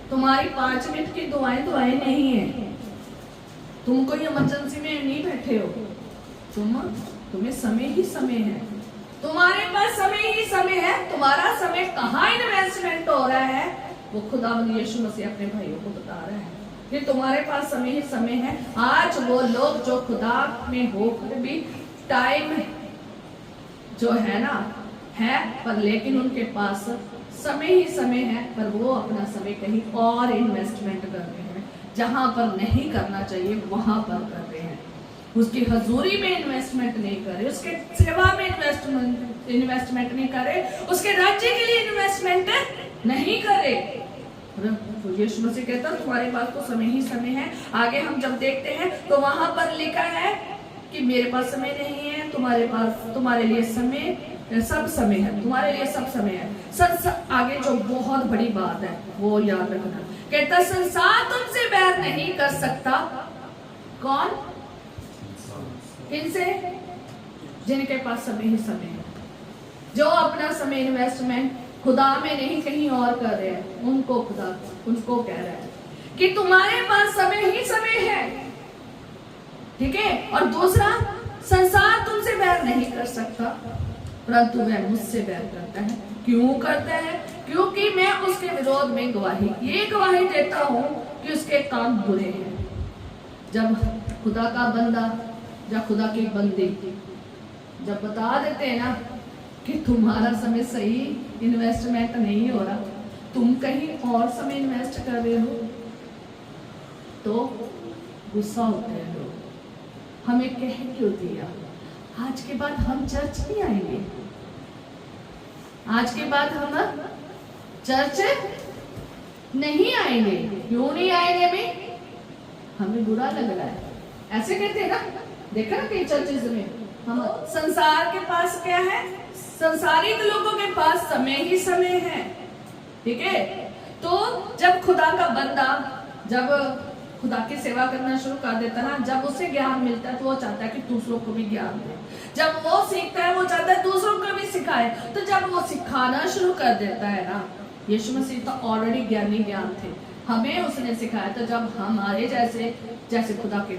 तुम्हारी 5 मिनट की दुआएं नहीं है। तुम कोई इमरजेंसी में नहीं बैठे हो, तुम्हें समय ही समय है, तुम्हारे पास समय ही समय है। तुम्हारा समय कहाँ इन्वेस्टमेंट हो रहा है, वो खुदा यीशु मसीह अपने भाइयों को बता रहा है कि तुम्हारे पास समय ही समय है। आज वो लोग जो खुदा में होकर भी टाइम जो है ना है, पर लेकिन उनके पास समय ही समय है, पर वो अपना समय कहीं और इन्वेस्टमेंट कर रहे हैं, जहां पर नहीं करना चाहिए वहां पर कर रहे हैं। उसकी हजूरी में इन्वेस्टमेंट नहीं करे, उसके सेवा में इन्वेस्टमेंट नहीं करे, उसके राज्य के लिए इन्वेस्टमेंट नहीं करे। तो यीशु मसीह कहता तुम्हारे पास तो समय ही समय है। आगे हम जब देखते हैं तो वहां पर लिखा है कि मेरे पास समय नहीं है, तुम्हारे पास, तुम्हारे लिए समय सब समय है, तुम्हारे लिए सब समय है। आगे जो बहुत बड़ी बात है वो याद रखना, कहता संसार तुमसे बैर नहीं कर सकता। कौन? किनसे? जिनके पास समय ही समय है, जो अपना समय इन्वेस्टमेंट खुदा में नहीं कहीं और कर रहे हैं, उनको खुदा उनको कह रहा है कि तुम्हारे पास समय ही समय है, ठीक है। और दूसरा, संसार तुमसे बैर नहीं कर सकता, परंतु वह मुझसे बैर करता है। क्यों करता है? क्योंकि मैं उसके विरोध में ये गवाही देता हूं कि उसके काम बुरे हैं। जब खुदा का बंदा या खुदा की बंदी जब बता देते हैं ना कि तुम्हारा समय सही इन्वेस्टमेंट नहीं हो रहा, तुम कहीं और समय इन्वेस्ट कर रहे हो, तो गुस्सा होते हैं लोग। हमें कह क्यों दिया? आज के बाद हम चर्च नहीं आएंगे, आज के बाद हम चर्च नहीं आएंगे। क्यों नहीं आएंगे? भी हमें बुरा लग रहा है, ऐसे कहते हैं ना। देखा ना कई चर्चेज में, हम संसार के पास क्या है, संसारिक लोगों के पास समय ही समय है, ठीक है। तो जब खुदा का बंदा जब खुदा की सेवा करना शुरू कर देता ना, जब उसे ज्ञान मिलता है तो वो चाहता है कि दूसरों को भी ज्ञान दे। जब वो सीखता है वो चाहता है दूसरों को भी सिखाए। तो जब वो सिखाना शुरू कर देता है ना, यीशु मसीह तो ऑलरेडी ज्ञान थे, हमें उसने सिखाया। तो जब हमारे जैसे खुदा के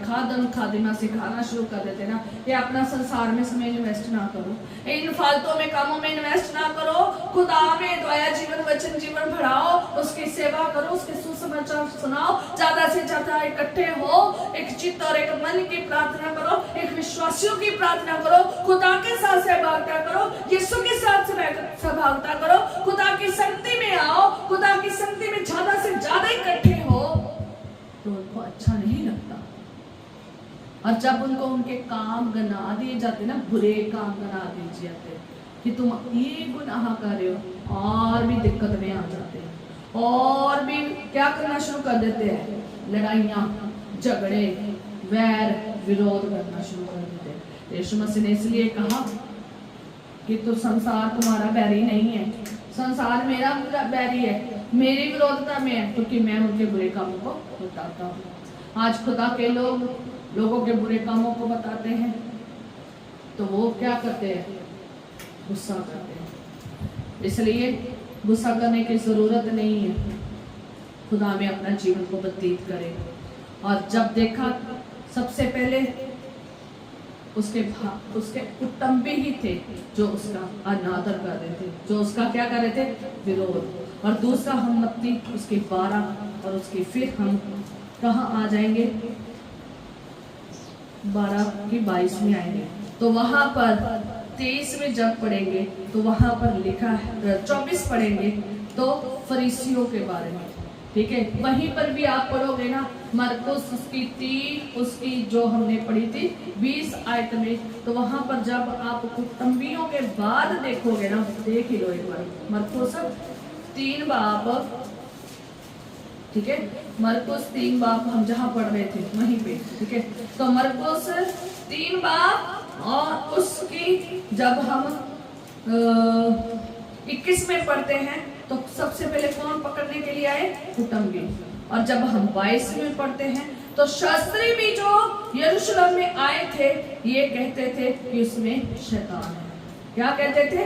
खादिमा सिखाना शुरू कर देते ना, ये अपना संसार में समय इन्वेस्ट ना करो, इन फालतू में कामों में इन्वेस्ट ना करो, खुदा में दया जीवन वचन जीवन बढ़ाओ, उसकी सेवा करो, उसके सुसमाचार सुनाओ, ज्यादा से ज्यादा इकट्ठे हो, एक चित्त और एक मन की प्रार्थना करो, एक विश्वासियों की प्रार्थना करो, खुदा के साथ सहभागिता करो, यीशु के साथ सहभागिता करो, खुदा की संगति में आओ। खुदा की संगति में ज्यादा से ज्यादा इकट्ठे हो तो उनको अच्छा नहीं लगता। और जब उनको उनके काम गना दिए जाते ना, बुरे काम गना दिए जाते कि तुम ये गुनाह कर रहे हो, और भी दिक्कत में आ जाते हैं, और भी क्या करना शुरू कर देते हैं, लड़ाइयाँ झगड़े वैर विरोध करना शुरू कर देते हैं। यीशु मसीह ने इसलिए कहा कि तो संसार तुम्हारा बैरी नहीं है, संसार मेरा बैरी है, मेरी विरोधता में है, क्योंकि मैं उनके बुरे कामों को बताता हूँ। आज खुदा के लोगों के बुरे कामों को बताते हैं तो वो क्या करते हैं, गुस्सा करते हैं। इसलिए गुस्सा करने की जरूरत नहीं है, खुदा में अपना जीवन को व्यतीत करें। और जब देखा, सबसे पहले उसके कुटुंबी ही थे जो उसका अनादर कर रहे थे, जो उसका क्या कर रहे थे, विरोध। और दूसरा हम मत्ती उसके 12 और उसके फिर हम कहाँ आ जाएंगे, 12 की 22 में आएंगे। तो वहां पर 23 में जब पढ़ेंगे तो वहां पर लिखा है, 24 पढ़ेंगे तो फरीसियों के बारे में, ठीक है। वहीं पर भी आप पढ़ोगे ना, मरकुस उसकी जो हमने पढ़ी थी 20 आयत में, तो वहां पर जब आप कुटुंबियों के बाद देखोगे ना, देख ही लो एक बार, मरकुस 3 बाब, ठीक है, मरकुस 3 बाब हम जहां पढ़ रहे थे वहीं पे, ठीक है। तो मरकुस 3 बाब और उसकी जब हम 21 में पढ़ते हैं तो सबसे पहले कौन पकड़ने के लिए आए, कुटुंबी। और जब हम 22 में पढ़ते हैं तो शास्त्री भी जो यरूशलेम में आए थे ये कहते थे कि उसमें शैतान है। क्या कहते थे,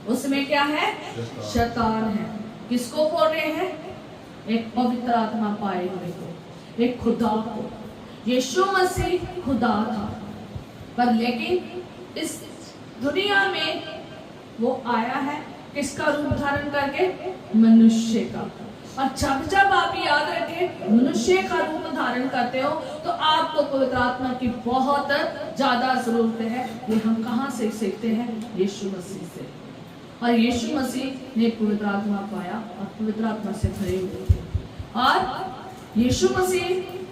उसमें क्या है, शैतान है। किसको बोल रहे हैं, एक पवित्र आत्मा पाए हुए को, एक खुदा को। यीशु मसीह खुदा था, पर लेकिन इस दुनिया में वो आया है किसका रूप धारण करके, मनुष्य का। और जब आप याद रखें मनुष्य का रूप धारण करते हो तो आपको पवित्र आत्मा की बहुत ज्यादा जरूरत है। ये हम कहाँ से सीखते हैं, यीशु मसीह से। और यीशु मसीह ने पवित्र आत्मा पाया और पवित्र आत्मा से भरे हुए थे। और यीशु मसीह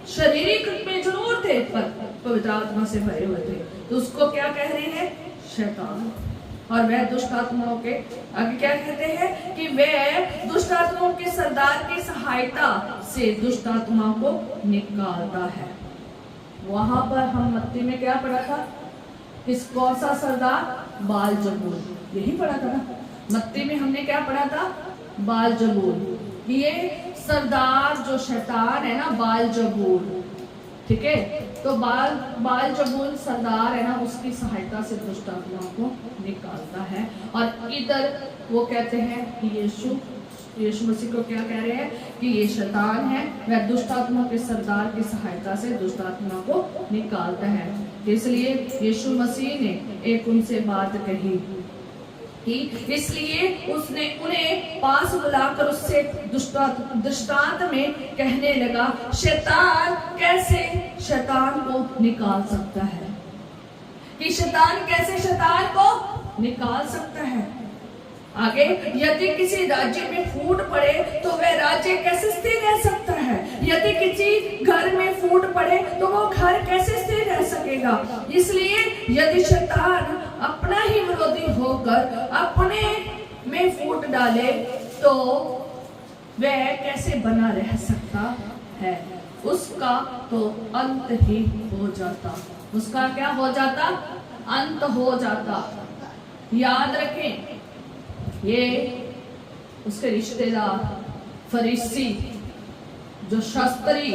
शारीरिक रूप में जरूर थे पर पवित्र आत्मा से भरे हुए थे। तो उसको क्या कह रहे हैं, शैतान। और वह दुष्ट आत्माओं के आगे क्या कहते हैं कि वह दुष्ट आत्माओं के सरदार की सहायता से दुष्ट आत्माओं को निकालता है। वहां पर हम मत्ती में क्या पढ़ा था, कौन सा सरदार? बाल जबूल। यही पढ़ा था ना मत्ती में, हमने क्या पढ़ा था? बाल जबूल। ये सरदार जो शैतान है ना, बाल जबूल, ठीक है। तो बाल जबूल सरदार है ना, उसकी सहायता से दुष्ट आत्माओं को निकालता है। और इधर वो कहते हैं कि यीशु मसीह को क्या कह रहे हैं कि ये शैतान है, वह दुष्ट आत्मा के सरदार की सहायता से दुष्ट आत्मा को निकालता है। इसलिए यीशु मसीह ने एक उनसे बात कही कि इसलिए उसने उन्हें पास बुलाकर उससे दृष्टांत में कहने लगा, शैतान कैसे शैतान को निकाल सकता है, कि शैतान कैसे शैतान को निकाल सकता है। आगे, यदि किसी राज्य में फूट पड़े तो वह राज्य कैसे स्थिर रह सकता है? यदि किसी घर में फूट पड़े तो वो घर कैसे स्थिर रह सकेगा? इसलिए यदि शैतान अपना ही विरोधी होकर अपने में फूट डाले तो वह कैसे बना रह सकता है? उसका तो अंत ही हो जाता। उसका क्या हो जाता? अंत हो जाता। याद रखें, ये उसके रिश्तेदार फरीसी जो शास्त्री,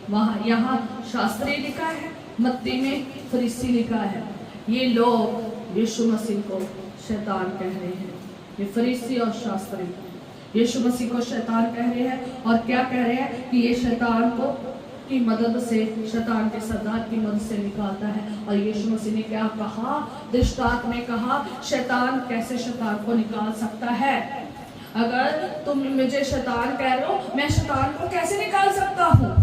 वहां यहाँ शास्त्री लिखा है, मत्ती में फरीसी लिखा है। ये लोग यीशु मसीह को शैतान कह रहे हैं। ये फरीसी और शास्त्री यीशु मसीह को शैतान कह रहे हैं। और क्या कह रहे हैं कि ये शैतान को की मदद से, शैतान के सरदार की मदद से निकालता है। और यीशु मसीह ने क्या कहा? दृष्टांत में कहा, शैतान कैसे शैतान को निकाल सकता है? अगर तुम मुझे शैतान कह रहे हो, मैं शैतान को कैसे निकाल सकता हूँ?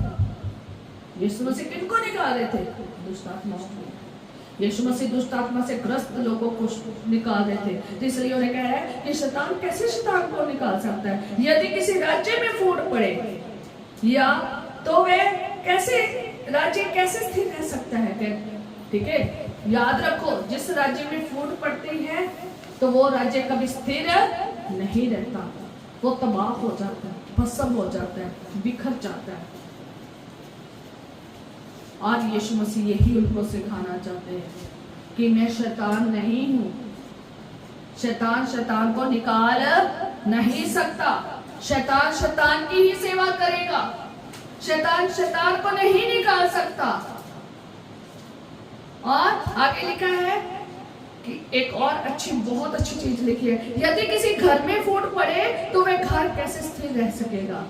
यीशु मसीह किनको निकाल रहे थे? दुष्ट आत्माओं को। यीशु मसीह दुष्ट आत्मा से ग्रस्त लोगों को निकाल रहे थे। तो इसलिए उन्हें कह रहा है कि शैतान कैसे शैतान को निकाल सकता है? यदि किसी राज्य में फूट पड़े या तो वह कैसे राज्य कैसे स्थिर रह सकता है? ठीक है, याद रखो, जिस राज्य में फूट पड़ती है तो वो राज्य कभी स्थिर नहीं रहता, वो तबाह हो जाता है, भस्म हो जाता है, बिखर जाता है। आज यीशु मसीह यही उनको सिखाना चाहते हैं कि मैं शैतान नहीं हूं। शैतान शैतान को निकाल नहीं सकता। शैतान शैतान की ही सेवा करेगा। शैतान शैतान को नहीं निकाल सकता। और आगे लिखा है कि एक और बहुत अच्छी चीज लिखी है, यदि किसी घर में फूट पड़े तो वह घर कैसे स्थिर रह सकेगा?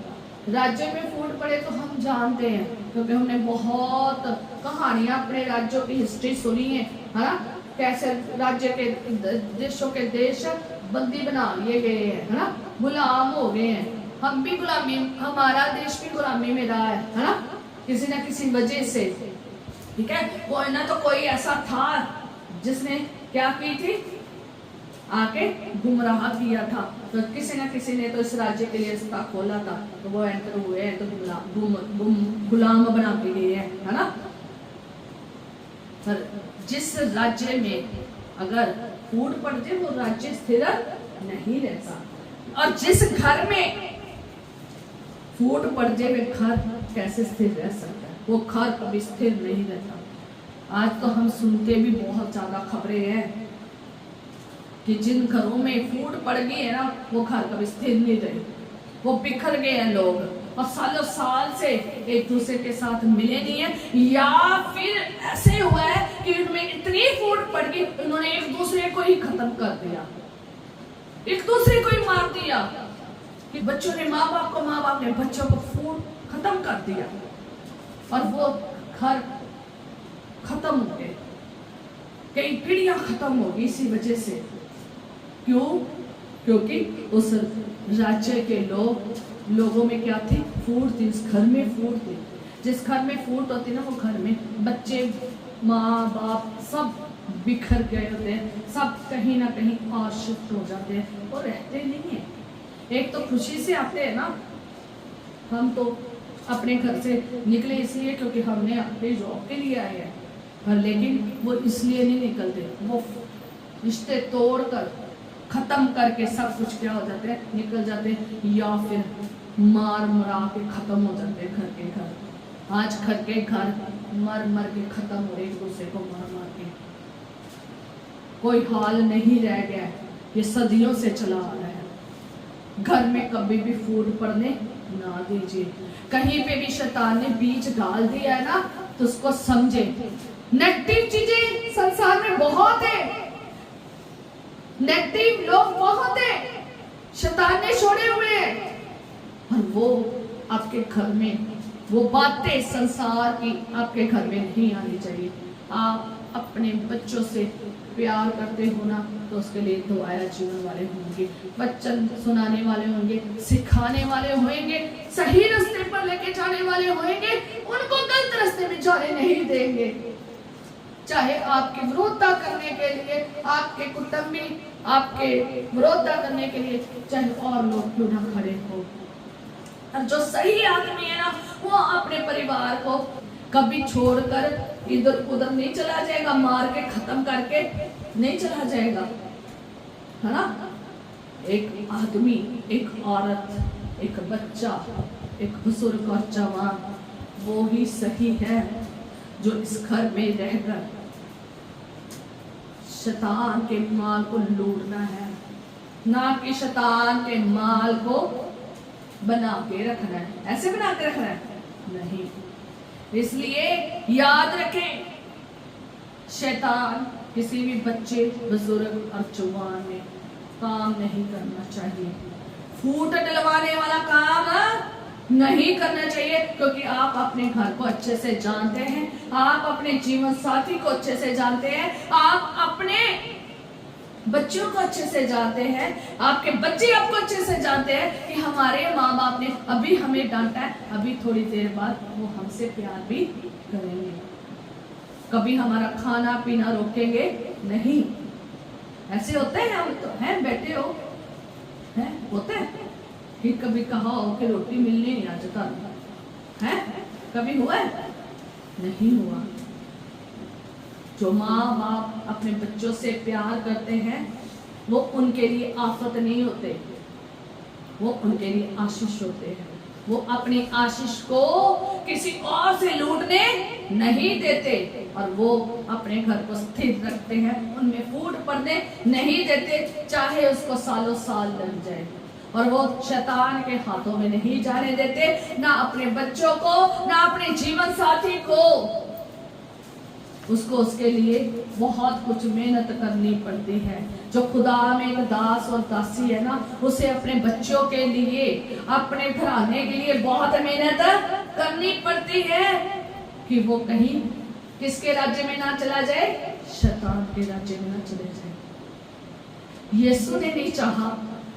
राज्य में फूट पड़े तो हम जानते हैं, क्योंकि हमने बहुत कहानियां अपने राज्यों की हिस्ट्री सुनी है ना, कैसे राज्य के देशों के देश बंदी बना लिए गए हैं, है ना, गुलाम हो गए हैं। हम भी गुलामी, हमारा देश भी गुलामी में रहा है ना, किसी न किसी वजह से। ठीक है, कोई ना तो कोई ऐसा था जिसने क्या की थी, आके गुमराह किया था, तो किसी न किसी ने तो इस राज्य के लिए रास्ता खोला था, तो वो एंटर हुए हैं, तो गुलाम बना के गए हैं, है ना। पर जिस राज्य में अगर फूट पड़ जाए वो राज्य स्थिर नहीं रहता, और जिस घर में फूट पड़ जाए वे घर कैसे स्थिर रह सकता है? वो घर कभी स्थिर नहीं रहता। आज तो हम सुनते भी बहुत ज्यादा खबरें हैं कि जिन घरों में फूट पड़ गई है ना, वो घर कभी स्थिर नहीं रहे, वो बिखर गए हैं लोग, और सालों साल से एक दूसरे के साथ मिले नहीं है, या फिर ऐसे हुआ है कि उनमें इतनी फूट पड़ गई उन्होंने एक दूसरे को ही खत्म कर दिया, एक दूसरे को ही मार दिया, कि बच्चों ने माँ बाप ने बच्चों को फूट खत्म कर दिया, और वो घर खत्म हो गए, कई पीढ़ियां खत्म हो गई इसी वजह से। क्यों? क्योंकि उस राज्य के लोगों में क्या थी? फूट थी, उस घर में फूट थी। जिस घर में फूट होती ना, वो घर में बच्चे, माँ बाप सब बिखर गए होते हैं, सब कहीं ना कहीं आश्रित हो जाते हैं, वो रहते नहीं है। एक तो खुशी से आते हैं ना, हम तो अपने घर से निकले इसलिए क्योंकि हमने अपने जॉब के लिए आए हैं, पर लेकिन वो इसलिए नहीं निकलते, वो रिश्ते तोड़कर खत्म करके सब कुछ क्या हो जाते हैं, निकल जाते हैं, या फिर मार मरा के खत्म हो जाते हैं घर के घर। आज घर के घर मर के खत्म हो रहे, एक दूसरे को मार के। कोई हाल नहीं रह गया है, ये सदियों से चला आ रहा है। घर में कभी भी फूट पड़ने ना दीजिए। कहीं पे भी शैतान ने बीज डाल दिया है ना, तो उसको समझे। नेगेटिव चीजें संसार में बहुत है, नेगेटिव लोग बहुत है, शैतान ने छोड़े हुए हैं, और वो आपके घर में वो बातें संसार की आपके घर में नहीं आनी चाहिए। आप अपने बच्चों से प्यार करते हो ना, तो उसके लिए दुआया जीवन वाले होंगे, वचन सुनाने वाले होंगे, सिखाने वाले होंगे, सही रास्ते पर लेके जाने वाले होंगे, उनको गलत रास्ते में जाने नहीं देंगे। चाहे आपकी विरोधता करने के लिए आपके कुटुंबी आपके विरोधता करने के लिए चाहे और लोग क्यों ना खड़े हो, और जो सही आदमी है ना, वो अपने परिवार को कभी छोड़कर इधर उधर नहीं चला जाएगा, मार के खत्म करके नहीं चला जाएगा, है ना। एक आदमी, एक औरत, एक बच्चा, एक बुजुर्ग और जवान, वो ही सही है जो इस घर में रहकर शैतान के माल को लूटना है, ना कि शैतान के माल को बना के रखना है। ऐसे बना के रखना है नहीं। इसलिए याद रखें, शैतान किसी भी बच्चे, बुजुर्ग और जवान में काम नहीं करना चाहिए। फूट डलवाने वाला काम नहीं करना चाहिए, क्योंकि आप अपने घर को अच्छे से जानते हैं, आप अपने जीवन साथी को अच्छे से जानते हैं, आप अपने बच्चों को अच्छे से जानते हैं, आपके बच्चे आपको अच्छे से जानते हैं कि हमारे माँ बाप ने अभी हमें डांटा है, अभी थोड़ी देर बाद वो हमसे प्यार भी करेंगे, कभी हमारा खाना पीना रोकेंगे नहीं। ऐसे होते हैं, हम तो हैं, बैठे हो हैं, होते हैं कि कभी कहा हो कि रोटी मिलनी नहीं आज तक है, कभी हुआ है? नहीं हुआ। जो माँ बाप अपने बच्चों से प्यार करते हैं, वो उनके लिए आफत नहीं होते, वो उनके लिए आशीष होते हैं। वो अपनी आशीष को किसी और से लूटने नहीं देते, और वो अपने घर को स्थिर रखते हैं, उनमें फूट पड़ने नहीं देते, चाहे उसको सालों साल लग जाए, और वो शैतान के हाथों में नहीं जाने देते, ना अपने बच्चों को, ना अपने जीवन साथी को। उसको उसके लिए बहुत कुछ मेहनत करनी पड़ती है। जो खुदा में एक दास और दासी है ना, उसे अपने बच्चों के लिए, अपने घराने के लिए बहुत मेहनत करनी पड़ती है कि वो कहीं किसके राज्य में ना चला जाए, शैतान के राज्य में ना चले जाए। यीशु ने नहीं चाहा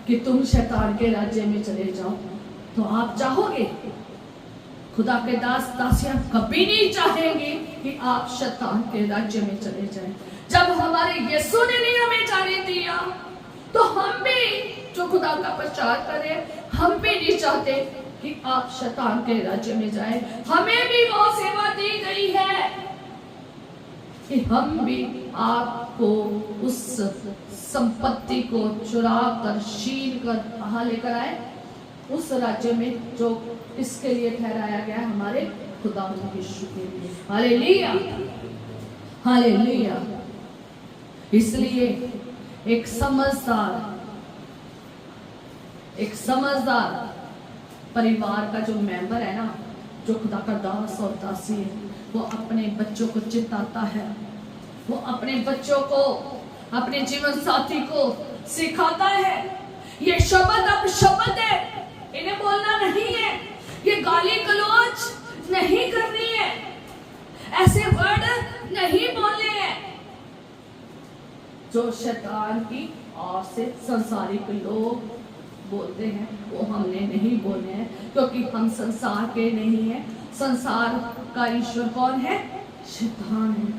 कि तुम शैतान के राज्य में चले जाओ, तो आप चाहोगे? खुदा के दास दासियां कभी नहीं चाहेंगे कि आप शैतान के राज्य में चले जाएं। जब हमारे यीशु ने नहीं हमें जाने दिया, तो हम भी जो खुदा का प्रचार करें, हम भी नहीं चाहते कि आप शैतान के राज्य में जाएं। हमें भी वो सेवा दी गई है कि हम भी आपको उस संपत्ति को चुरा कर, छीन कर कहाँ लेकर आए? उस राज्य में जो इसके लिए ठहराया गया, हमारे खुदा यीशु के लिए। Hallelujah, hallelujah. इसलिए एक समझदार परिवार का जो मेंबर है ना, जो खुदा का दास और दासी है, वो अपने बच्चों को चिताता है, वो अपने बच्चों को, अपने जीवन साथी को सिखाता है। ये शब्द अब शब्द है, इन्हें बोलना नहीं है, ये गाली गलौज नहीं करनी है, ऐसे वर्ड नहीं बोलने हैं जो शैतान की ओर से संसारिक लोग बोलते हैं, वो हमने नहीं बोले हैं, क्योंकि हम संसार के नहीं हैं। संसार का ईश्वर कौन है? शैतान है।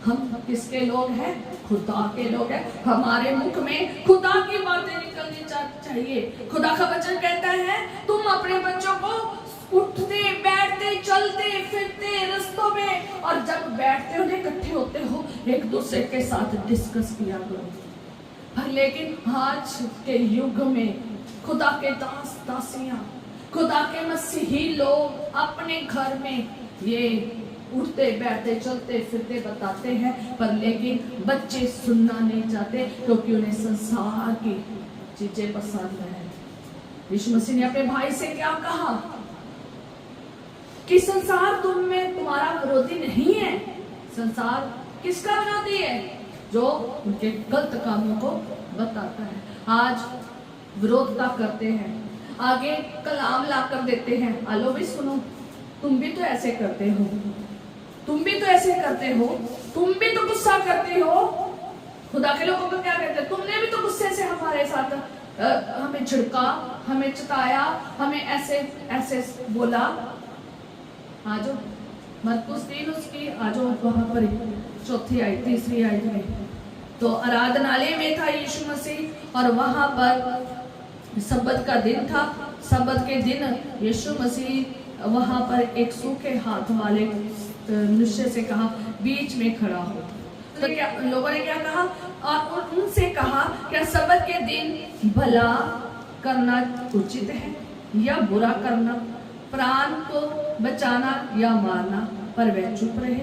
हम किसके लोग हैं? खुदा के लोग हैं। हमारे मुख में खुदा की बातें निकलनी चाहिए। खुदा का वचन कहता है, तुम अपने बच्चों को उठते बैठते चलते फिरते रस्तों में, और जब बैठते हो इकट्ठे होते हो, एक दूसरे के साथ डिस्कस किया करो। लेकिन आज के युग में खुदा के दास दासियां, खुदा के मसीही लोग अपने घर में ये उठते बैठते चलते फिरते बताते हैं, पर लेकिन बच्चे सुनना नहीं चाहते क्योंकि उन्हें संसार की चीजें पसंद है। यीशु मसीह ने अपने भाई से क्या कहा कि संसार तुम में तुम्हारा विरोधी नहीं है। संसार किसका विरोधी है? जो उनके गलत कामों को बताता है। आज विरोधता करते हैं, आगे कलाम ला कर देते हैं, आलो भी सुनो, तुम भी तो ऐसे करते हो, तुम भी तो ऐसे करते हो, तुम भी तो गुस्सा करते हो। खुदा के लोगों को क्या कहते हैं? तुमने भी तो गुस्से से हमारे साथ हमें झिड़का, हमें चिताया, हमें ऐसे ऐसे बोला। आजो मरकुस 3 उसकी आजो वहां पर 4 आयत 3 आयत में तो आराधनालय में था यीशु मसीह और वहां पर सब्बत का दिन था। सब्बत के दिन यीशु मसीह वहां पर एक सूखे हाथ वाले मनुष्य से कहा बीच में खड़ा हो। तो क्या लोगों ने क्या कहा? और उनसे कहा क्या सब्बत के दिन भला करना उचित है या बुरा करना, प्राण को बचाना या मारना? पर वह चुप रहे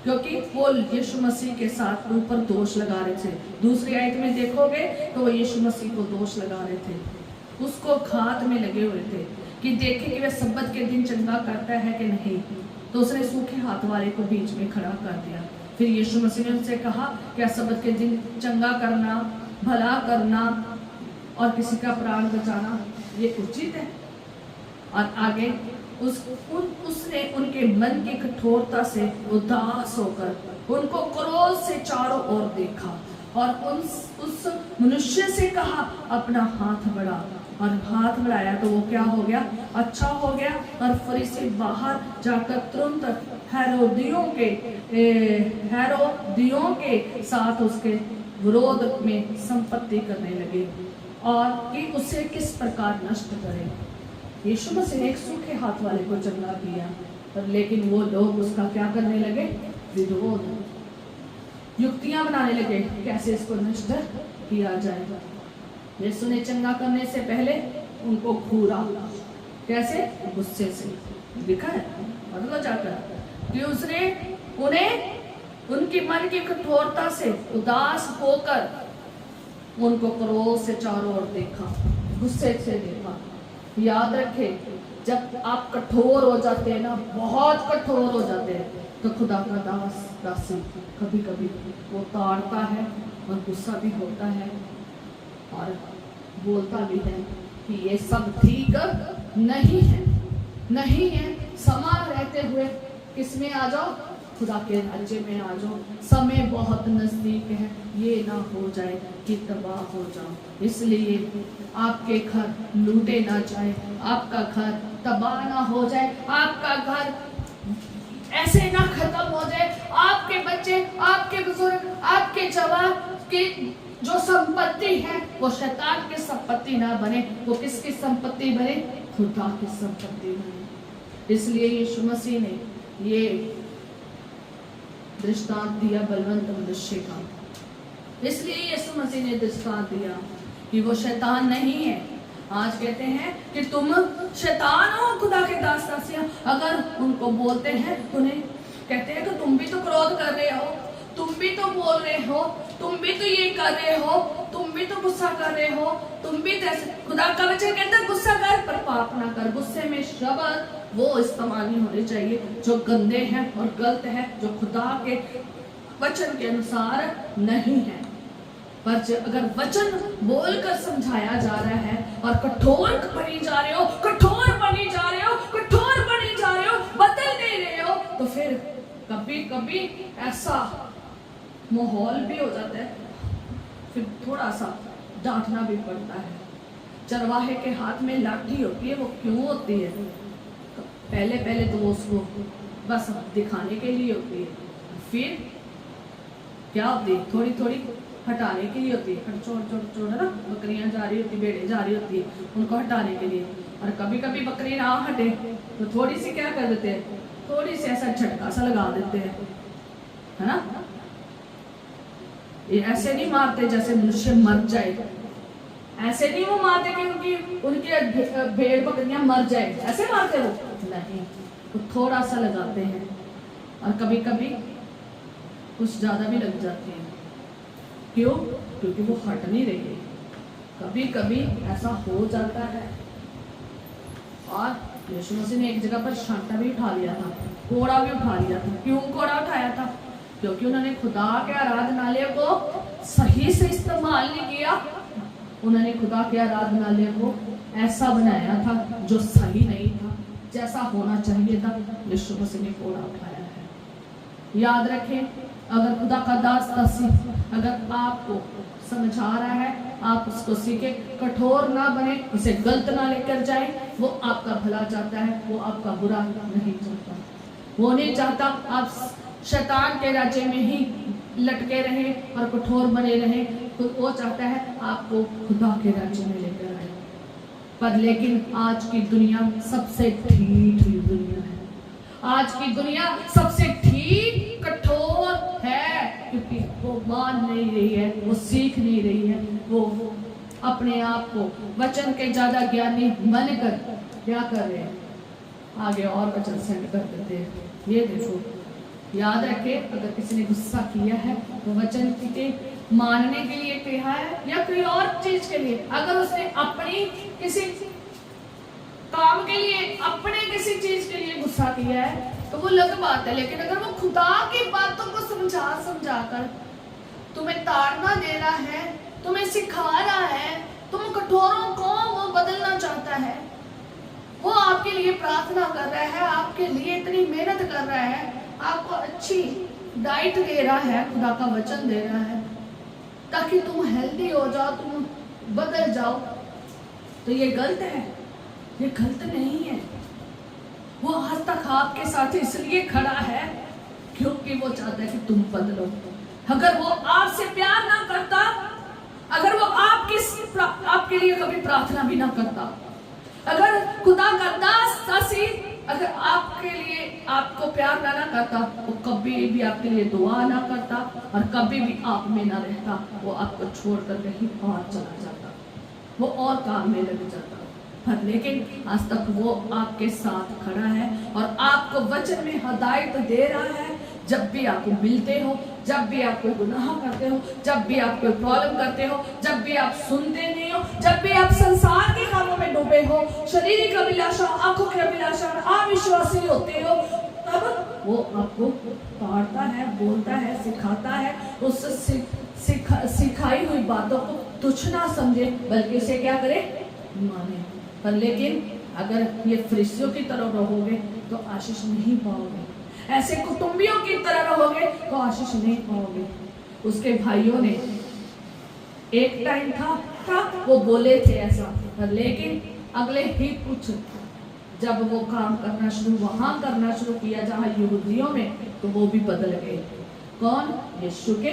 क्योंकि वो यीशु मसीह के साथ ऊपर दोष लगा रहे थे। दूसरी आयत में देखोगे तो वो यीशु मसीह को दोष लगा रहे थे, उसको घात में लगे हुए थे कि देखे कि वह सब्बत के दिन चंगा करता है कि नहीं। तो उसने सूखे हाथ वाले को बीच में खड़ा कर दिया। फिर यीशु मसीह ने उनसे कहा क्या सब्बत के दिन चंगा करना, भला करना और किसी का प्राण बचाना ये उचित है? और आगे उसने उनके मन की कठोरता से उदास होकर उनको क्रोध से चारों ओर देखा और उस मनुष्य से कहा अपना हाथ बढ़ा। और हाथ बढ़ाया तो वो क्या हो गया? अच्छा हो गया। और फरीसी बाहर जाकर तुरंत हेरोदियों के साथ उसके विरोध में संपत्ति करने लगे और कि उसे किस प्रकार नष्ट करें। यीशु मसीह ने एक सूखे हाथ वाले को चंगा किया, पर लेकिन वो लोग उसका क्या करने लगे? विरोध, युक्तियां बनाने लगे कैसे इसको नष्ट किया जाएगा। यीशु ने चंगा करने से पहले उनको घूरा, कैसे? गुस्से से। दिखा है मतलब जाकर कि उसने उन्हें उनकी मन की कठोरता से उदास होकर उनको क्रोध से चारों ओर देखा, गुस्से से देखा। याद रखे जब आप कठोर हो जाते हैं ना, बहुत कठोर हो जाते हैं, तो खुदा का दासी कभी कभी वो ताड़ता है और गुस्सा भी होता है और बोलता भी है कि ये सब ठीक नहीं है। समा रहते हुए किसमें आ जाओ? खुदा के राज्य में आ जाओ। समय बहुत नजदीक है, ये ना हो जाए कि तबाह हो जाओ। इसलिए आपके घर लूटे ना जाए, आपका घर तबाह ना हो जाए, आपका घर ऐसे ना खत्म हो जाए, आपके बच्चे, आपके बुजुर्ग, आपके जवान की जो संपत्ति है वो शैतान की संपत्ति ना बने। वो किसकी संपत्ति बने? खुदा की संपत्ति बने। इसलिए यीशु मसीह ने ये दृष्टांत दिया बलवंत मनुष्य का। इसलिए यीशु मसीह ने दृष्टांत दिया कि वो शैतान नहीं है। आज कहते हैं कि तुम शैतान हो खुदा के दास दासियां, अगर उनको बोलते हैं उन्हें कहते हैं कि तुम भी तो क्रोध कर रहे हो, तुम भी तो बोल रहे हो, तुम भी तो ये कर रहे हो, तुम भी तो गुस्सा कर रहे हो, तुम भी तो ऐसे। खुदा का वचन कहता है गुस्सा कर पर पाप ना कर। गुस्से में शब्द वो इस्तेमाल नहीं होने चाहिए जो गंदे हैं और गलत है, जो खुदा के वचन के अनुसार नहीं है। पर अगर वचन बोलकर समझाया जा रहा है और कठोर बनी जा रहे हो, बदल नहीं रहे हो, तो फिर कभी कभी ऐसा माहौल भी हो जाता है, फिर थोड़ा सा डांटना भी पड़ता है। चरवाहे के हाथ में लाठी होती है, वो क्यों होती है? पहले तो उसको बस दिखाने के लिए होती है, फिर क्या होती है? थोड़ी थोड़ी हटाने के लिए होती है। छोड़ ना, बकरियां जा रही होती, भेड़ें जा रही होती है, उनको हटाने के लिए। और कभी कभी बकरी ना हटे तो थोड़ी सी क्या कर देते हैं? थोड़ी सी ऐसा झटका सा लगा देते हैं, है ना? ये ऐसे नहीं मारते जैसे मनुष्य मर जाए, ऐसे नहीं वो मारते कि उनकी भेड़ बकरियां मर जाए, ऐसे मारते वो नहीं, तो थोड़ा सा लगाते हैं और कभी कभी कुछ ज़्यादा भी लग जाती हैं। क्यों? क्योंकि वो हट नहीं रही है। कभी कभी ऐसा हो जाता है। और यीशु मसीह ने एक जगह पर छांटा भी उठा लिया था, कोड़ा भी उठा लिया था। क्यों कोड़ा उठाया था? क्योंकि उन्होंने खुदा के आराधनालय को सही से इस्तेमाल नहीं किया। उन्होंने खुदा के आराधनालय को ऐसा बनाया था जो सही नहीं था, जैसा होना चाहिए था। यीशु मसीह ने कोड़ा उठाया है। याद रखें, अगर खुदा का दास दासी अगर आपको समझा रहा है, आप उसको सीखे, कठोर ना बने, उसे गलत ना लेकर जाए। वो आपका भला चाहता है, वो आपका बुरा नहीं चाहता। वो नहीं चाहता आप शैतान के राज्य में ही लटके रहे और कठोर बने रहे। तो वो चाहता है आपको खुदा के राज्य में लेकर आए। पर लेकिन आज की दुनिया सबसे ठीक हुई दुनिया है। आज की दुनिया सबसे ठीक कठोर है, क्योंकि वो मान नहीं रही है, वो सीख नहीं रही है। वो अपने आप को वचन के ज्यादा ज्ञानी बनकर क्या कर रहे हैं, आगे और वचन सेंड कर देते हैं। ये देखो, याद रखे, अगर किसी ने गुस्सा किया है तो वचन के मानने के लिए कहा है या कोई और चीज के लिए। अगर उसने अपनी किसी काम के लिए, अपने किसी चीज के लिए गुस्सा किया है तो वो अलग बात है। लेकिन अगर वो खुदा की बातों को समझा कर तुम्हें ताड़ना दे रहा है, तुम्हें सिखा रहा है, तुम कठोरों को वो बदलना चाहता है, वो आपके लिए प्रार्थना कर रहा है, आपके लिए इतनी मेहनत कर रहा है, आपको अच्छी डाइट दे रहा है, खुदा का वचन दे रहा है ताकि तुम हेल्दी हो जाओ, तुम बदल जाओ, तो ये गलत है? ये गलत नहीं है। वो आज तक आपके साथ इसलिए खड़ा है क्योंकि वो चाहता है कि तुम बदलो। अगर वो आपसे प्यार ना करता, अगर वो आपके लिए कभी प्रार्थना भी ना करता, अगर खुदा का दास दासी अगर आपके लिए आपको प्यार ना करता, वो कभी भी आपके लिए दुआ ना करता और कभी भी आप में ना रहता। वो आपको छोड़कर कहीं और चला जाता, वो और काम में लग जाता। पर लेकिन आज तक वो आपके साथ खड़ा है और आपको वचन में हिदायत दे रहा है। जब भी आप मिलते हो, जब भी आप कोई गुनाह करते हो, जब भी आप कोई प्रॉब्लम करते हो, जब भी आप सुनते नहीं हो, जब भी आप संसार के कामों में डूबे हो, शारीरिक अभिलाषा, आंखों की अभिलाषा, अविश्वासी होते हो, तब वो आपको ताड़ता है, बोलता है, सिखाता है। उस सिखाई हुई बातों को तुच्छ ना समझे, बल्कि उसे क्या करे, माने। पर लेकिन अगर ये फरिश्तियों की तरह रहोगे तो आशीष नहीं पाओगे, ऐसे कुटुंबियों की तरह रहोगे तो आशीष नहीं पाओगे। उसके भाइयों ने एक टाइम था वो बोले थे ऐसा, पर लेकिन अगले ही कुछ जब वो काम करना शुरू वहां करना शुरू किया जहां यहूदियों में, तो वो भी बदल गए। कौन? यीशु के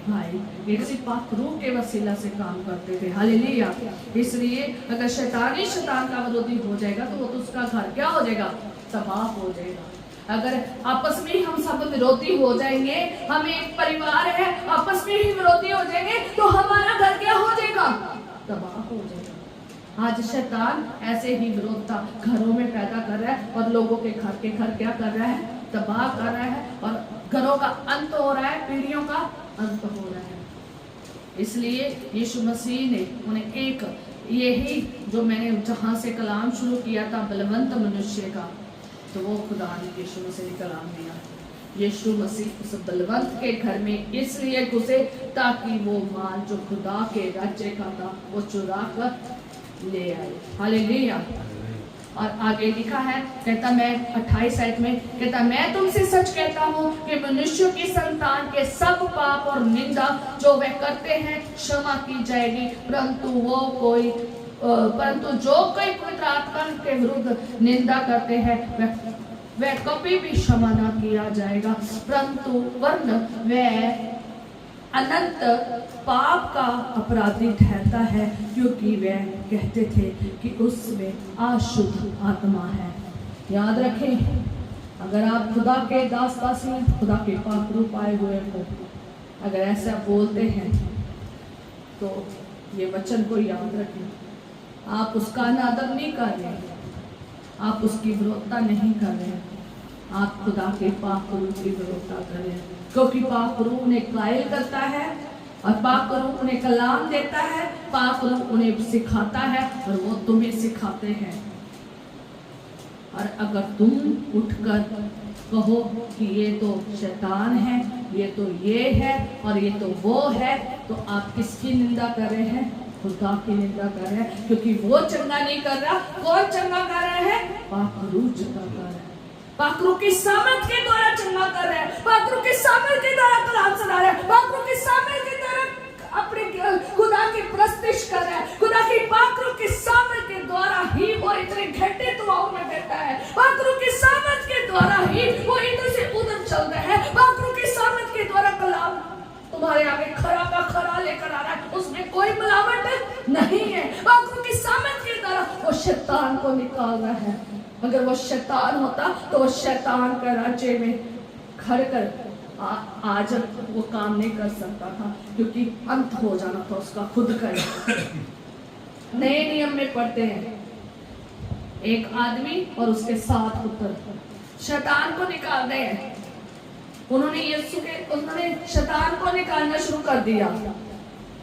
भाई, किसी पाक रूह के वसीला से काम करते थे। हालेलुया। इसलिए अगर शैतान का विरोधी हो जाएगा तो वो तो उसका घर क्या हो जाएगा, तबाह हो जाएगा। अगर आपस में ही हम सब विरोधी हो जाएंगे, हम एक परिवार है, आपस में ही विरोधी हो जाएंगे, तो हमारा घर क्या हो जाएगा, तबाह हो जाएगा। आज शैतान ऐसे ही विरोधता घरों में पैदा कर रहा है और लोगों के घर क्या कर रहा है, तबाह कर रहा है और घरों का अंत हो रहा है, पीढ़ियों का अंत हो रहा है। इसलिए यीशु मसीह ने उन्हें एक यही जो मैंने जहां से कलाम शुरू किया था बलवंत मनुष्य का, तो वो खुदा ने यीशु मसीह ने कलाम दिया। यीशु मसीह उस बलवंत के घर में इसलिए घुसे ताकि वो माल जो खुदा के राज्य का था वो चुरा कर ले आए। हालेलुया। और आगे लिखा है, कहता मैं 28 आयत में कहता, मैं तुमसे सच कहता हूँ कि मनुष्य की संतान के सब पाप और निंदा जो वे करते हैं क्षमा की जाएगी, परंतु जो कोई पवित्र आत्मा के विरुद्ध निंदा करते हैं वह कभी भी क्षमा ना किया जाएगा, परंतु वरन वह अनंत पाप का अपराधी ठहरता है, क्योंकि वह कहते थे कि उसमें अशुद्ध आत्मा है। याद रखें, अगर आप खुदा के दास दासी, खुदा के पाक रूप आए हुए हो, अगर ऐसा बोलते हैं तो ये वचन को याद रखें। आप उसका अनादर नहीं कर रहे, आप उसकी विरोधता नहीं कर रहे, आप खुदा के पाक रूह की विरोधता करें, क्योंकि पाक रूह उन्हें कायल करता है और पाक रूह उन्हें कलाम देता है, पाक रूह उन्हें सिखाता है और वो तुम्हें सिखाते हैं। और अगर तुम उठकर कहो कि ये तो शैतान है, ये तो ये है और ये तो वो है, तो आप किसकी निंदा कर रहे हैं? खुदा की निंदा कर रहे हैं, क्योंकि वो चंगा नहीं कर रहा। कौन चंगा कर रहा है? पाक रूह चंगा कर रहा है। पाक रूह की सामर्थ के द्वारा चंगा कर रहे हैं, पाक रूह की सामर्थ के द्वारा कलाम सुना रहे हैं, पाक रूह की सामर्थ के द्वारा अपने खुदा की प्रस्तुति कर रहे हैं। खुदा की पाक रूह की सामर्थ के द्वारा ही वो इतने घंटे दुआओं में बैठा है, पाक रूह की सामर्थ के द्वारा ही वो इधर से उधर चल रहे हैं, पाक रूह की सामर्थ के द्वारा कलाम तुम्हारे आगे खरा का खरा लेकर आ रहा है, उसमें कोई मिलावट नहीं है। पाक रूह की सामर्थ के द्वारा वो शैतान को निकाल रहा है। अगर वो शैतान होता तो वो शैतान का राज्य में खड़ कर आज वो काम नहीं कर सकता था, क्योंकि अंत हो जाना था उसका खुद का। नए नियम में पढ़ते हैं, एक आदमी और उसके 7 पुत्र शैतान को निकाल रहे हैं। उन्होंने शैतान को निकालना शुरू कर दिया।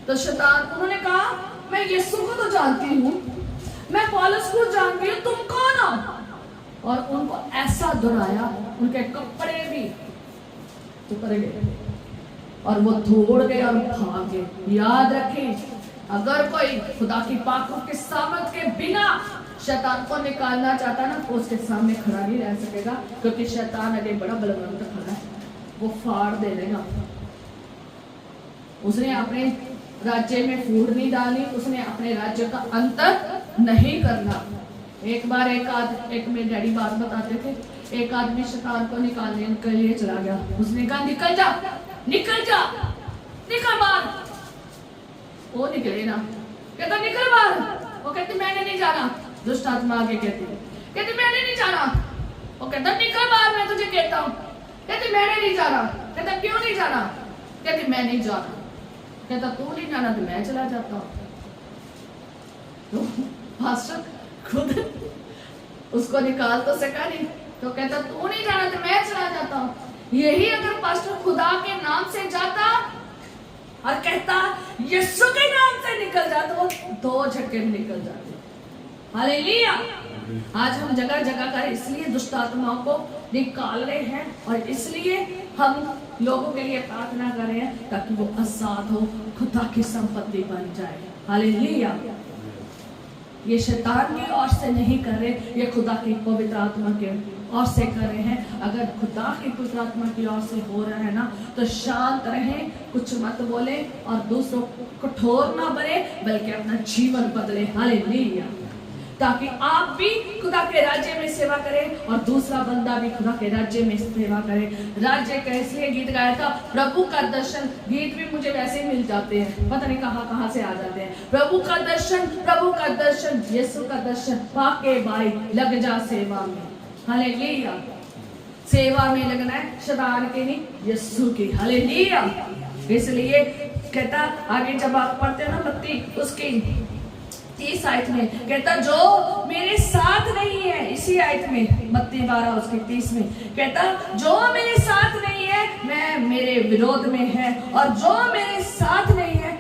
तो शैतान उन्होंने कहा, मैं यीशु को तो जानती हूँ, मैं पौलुस को जानती हूँ, तुम कौन हो? और उनको ऐसा दुराया, उनके कपड़े भी उतर गए और वो दौड़ गए और भाग गए। याद रखें, अगर कोई खुदा की पाक रूह के सामर्थ के बिना शैतान को निकालना चाहता ना, तो उसके सामने खड़ा नहीं रह सकेगा, क्योंकि शैतान अगे बड़ा बलवंत खड़ा है, वो फाड़ दे देगा। उसने अपने राज्य में फूट नहीं डाली, उसने अपने राज्य का अंत नहीं करना। एक बार एक मेरे डैडी बात बताते थे, एक आदमी शैतान को निकालने के लिए चला गया। उसने कहा, निकल जा, निकल जा, निकल बाहर। वो निकले ना, कहता निकल बाहर। वो कहती मैंने नहीं जाना। दुष्ट आत्मा आगे कहती मैंने नहीं जाना। वो कहता निकल बाहर, मैं तुझे कहता हूँ। कहती मैंने नहीं जाना। कहता क्यों नहीं जाना? कहती मैं नहीं जाना। कहता तू नहीं जाना तो मैं चला जाता हूँ। तो पास्टर खुद उसको निकाल तो सका नहीं, तो कहता तू नहीं जाना तो मैं चला जाता हूँ। यही अगर पास्टर खुदा के नाम से जाता और कहता यीशु के नाम से निकल जाता, वो 2 झटके में निकल जाते। हालेलुया। आज हम जगह जगह कर इसलिए दुष्ट आत्माओं को निकाल रहे हैं और इसलिए हम लोगों के लिए प्रार्थना कर रहे हैं, ताकि वो आजाद हो, खुदा की संपत्ति बन जाए। हालेलुया। ये शैतान की ओर से नहीं कर रहे, ये खुदा की पवित्र आत्मा के ओर से कर रहे हैं। अगर खुदा की पवित्र आत्मा की ओर से हो रहा है ना, तो शांत रहें, कुछ मत बोले और दूसरों को कठोर ना बने, बल्कि अपना जीवन बदले। हालेलुया। ताकि आप भी खुदा के राज्य में सेवा करें और दूसरा बंदा भी खुदा के राज्य में सेवा करे। राज्य का इसलिए गीत गाया था, प्रभु का दर्शन। गीत भी मुझे वैसे ही मिल जाते हैं, पता नहीं कहाँ से आ जाते हैं। प्रभु का दर्शन, प्रभु का दर्शन, यीशु का दर्शन पाके भाई, लग जा सेवा में। हालेलुया। सेवा में लगना है, शैतान की नहीं, यीशु की। हालेलुया। इसलिए कहता आगे जब आप पढ़ते हो ना मत्ती उसकी 30 आयत में, कहता जो मेरे साथ नहीं है, इसी आयत में मत्ती 12 उसके 30 में कहता जो मेरे साथ नहीं है मैं मेरे विरोध में है, और जो मेरे साथ नहीं है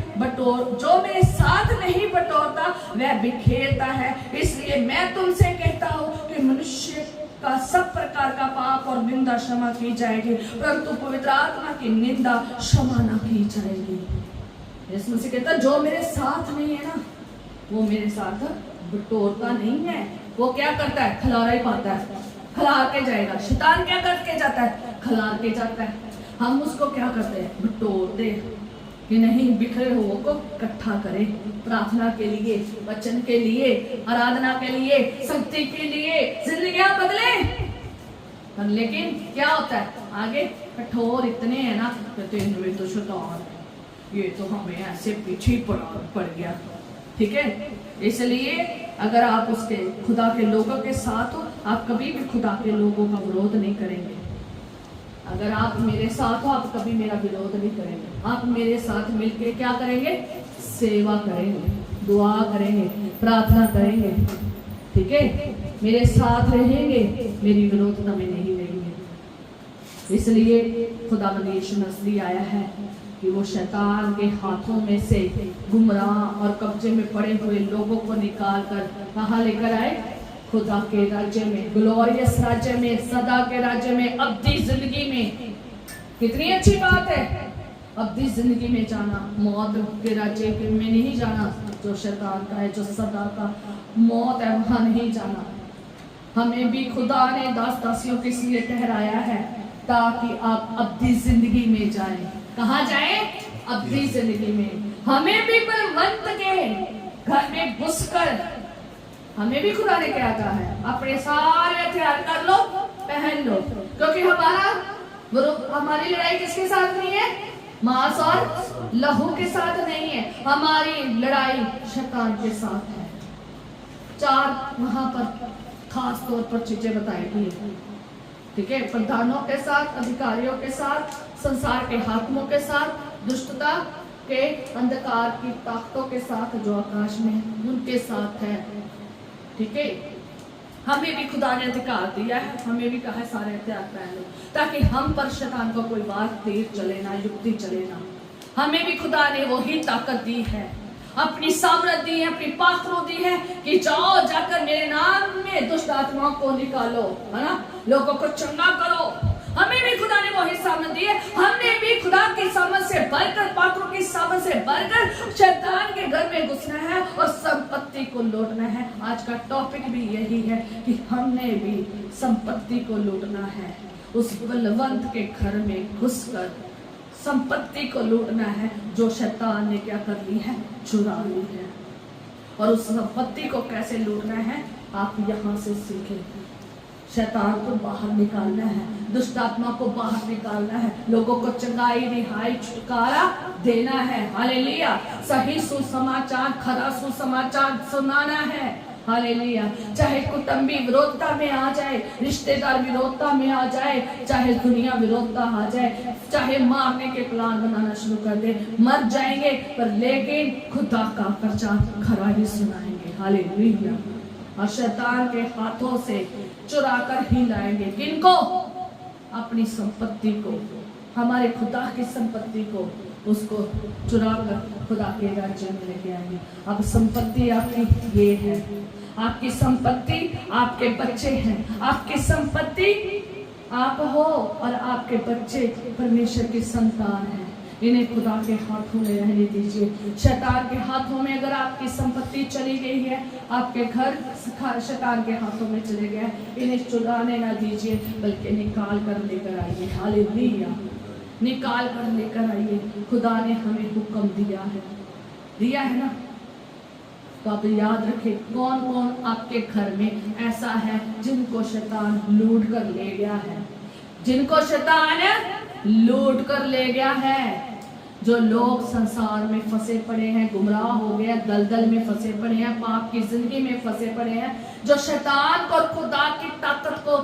जो मेरे साथ नहीं बटोरता वह बिखेरता है। इसलिए मैं तुमसे कहता हूँ कि मनुष्य का सब प्रकार का पाप और निंदा क्षमा की जाएगी, परंतु पवित्र आत्मा की निंदा क्षमा न की जाएगी। यीशु मसीह कहता जो मेरे साथ नहीं है ना, वो मेरे साथ बटोरता नहीं है। वो क्या करता है? खिलारा ही पाता है, खिलार के जाएगा। शैतान क्या करके जाता है? खिलार के जाता है। हम उसको क्या करते हैं? बटोरते कि नहीं, बिखरे हुओं को इकट्ठा करें, प्रार्थना के लिए, वचन के लिए, आराधना के लिए, शक्ति के लिए, जिंदगियां बदले। लेकिन क्या होता है आगे? कठोर इतने हैं ना, कहते हैं तो शैतान, ये तो हमें ऐसे पीछे पड़ गया। ठीक है, इसलिए अगर आप उसके खुदा के लोगों के साथ हो, आप कभी भी खुदा के लोगों का विरोध नहीं करेंगे। अगर आप मेरे साथ हो, आप कभी मेरा विरोध नहीं करेंगे। आप मेरे साथ मिलकर क्या करेंगे? सेवा करेंगे, दुआ करेंगे, प्रार्थना करेंगे। ठीक है, मेरे साथ रहेंगे, मेरी विरोधता में नहीं रहेंगे। इसलिए खुदावंद यीशु मसीह आया है कि वो शैतान के हाथों में से गुमराह और कब्जे में पड़े हुए लोगों को निकाल कर कहाँ लेकर आए? खुदा के राज्य में, ग्लोरियस राज्य में, सदा के राज्य में, अब्दी जिंदगी में। कितनी अच्छी बात है, अब्दी जिंदगी में जाना, मौत के राज्य में नहीं जाना जो शैतान का है, जो सदा का मौत है वहां नहीं जाना। हमें भी खुदा ने दास दासियों के लिए ठहराया है ताकि आप अब्दी जिंदगी में जाएं। कहाँ जाएं? अब्दी जिंदगी में। हमें भी बलवंत के घर में घुसकर, हमें भी खुदा ने क्या कहा है? अपने सारे हथियार कर लो, पहन लो, क्योंकि हमारी लड़ाई किसके साथ नहीं है? मांस और लहू के साथ नहीं है, हमारी लड़ाई शैतान के साथ है। 4 वहां पर खास तौर पर चीजें बताई गई, ठीक है? प्रधानों के साथ, अधिकारियों के साथ, संसार के हाकिमों के साथ, दुष्टता के अंधकार की ताकतों के साथ जो आकाश में है, उनके साथ है, ठीक है? हमें भी खुदा ने अधिकार दिया है, हमें भी कहा है सारे हथियार पहन लो, ताकि हम पर शैतान को कोई बात तीर चले ना, युक्ति चले ना। हमें भी खुदा ने वही ताकत दी है, अपनी सामर्थ दी है, अपनी पाखरू दी है कि जाओ जाकर मेरे नाम में दुष्ट आत्माओं को निकालो, है ना, लोगों को चंगा करो। हमें भी खुदा ने वही सामर्थ दी है। हमने भी खुदा की सामर्थ से बढ़कर, पाखरू की सामर्थ से बढ़कर शैतान के घर में घुसना है और संपत्ति को लूटना है। आज का टॉपिक भी यही है कि हमने भी संपत्ति को लूटना है, उस बलवंत के घर में घुसकर संपत्ति को लूटना है जो शैतान ने क्या कर ली है? चुरा ली है। और उस संपत्ति को कैसे लूटना है आप यहाँ से सीखें। शैतान को बाहर निकालना है, दुष्ट आत्मा को बाहर निकालना है, लोगों को चंगाई, रिहाई, छुटकारा देना है। हालेलुया। सही सुसमाचार, खरा सुसमाचार सुनाना है। हालेलुया। चाहे कुटुंबी विरोधता में आ जाए, रिश्तेदार विरोधता में आ जाए, चाहे दुनिया विरोधता आ जाए, चाहे मारने के प्लान बनाना शुरू कर दे, मर जाएंगे पर लेकिन खुदा का प्रचार खरा ही सुनाएंगे। हालेलुया। और शैतान के हाथों से चुरा कर ही लाएंगे किनको? अपनी संपत्ति को, हमारे खुदा की संपत्ति को, उसको चुरा कर खुदा के राज्य में लेके आएंगे। अब संपत्ति आपकी ये है, आपकी संपत्ति आपके बच्चे हैं, आपकी संपत्ति आप हो और आपके बच्चे परमेश्वर की संतान है। इन्हें खुदा के हाथों में रहने दीजिए। शैतान के हाथों में अगर आपकी संपत्ति चली गई है, आपके घर शैतान के हाथों में चले गए, इन्हें चुराने ना दीजिए, बल्कि निकाल कर लेकर आइए। हालेलुया। निकाल कर लेकर आइए। खुदा ने हमें हुक्म दिया है ना? तो आप याद रखें, कौन कौन आपके घर में ऐसा है जिनको शैतान लूट कर ले गया है, जिनको शैतान लूट कर ले गया है। जो लोग संसार में फंसे पड़े हैं, गुमराह हो गए, दलदल में फंसे पड़े हैं, पाप की जिंदगी में फंसे पड़े हैं, जो शैतान को खुदा की ताकत को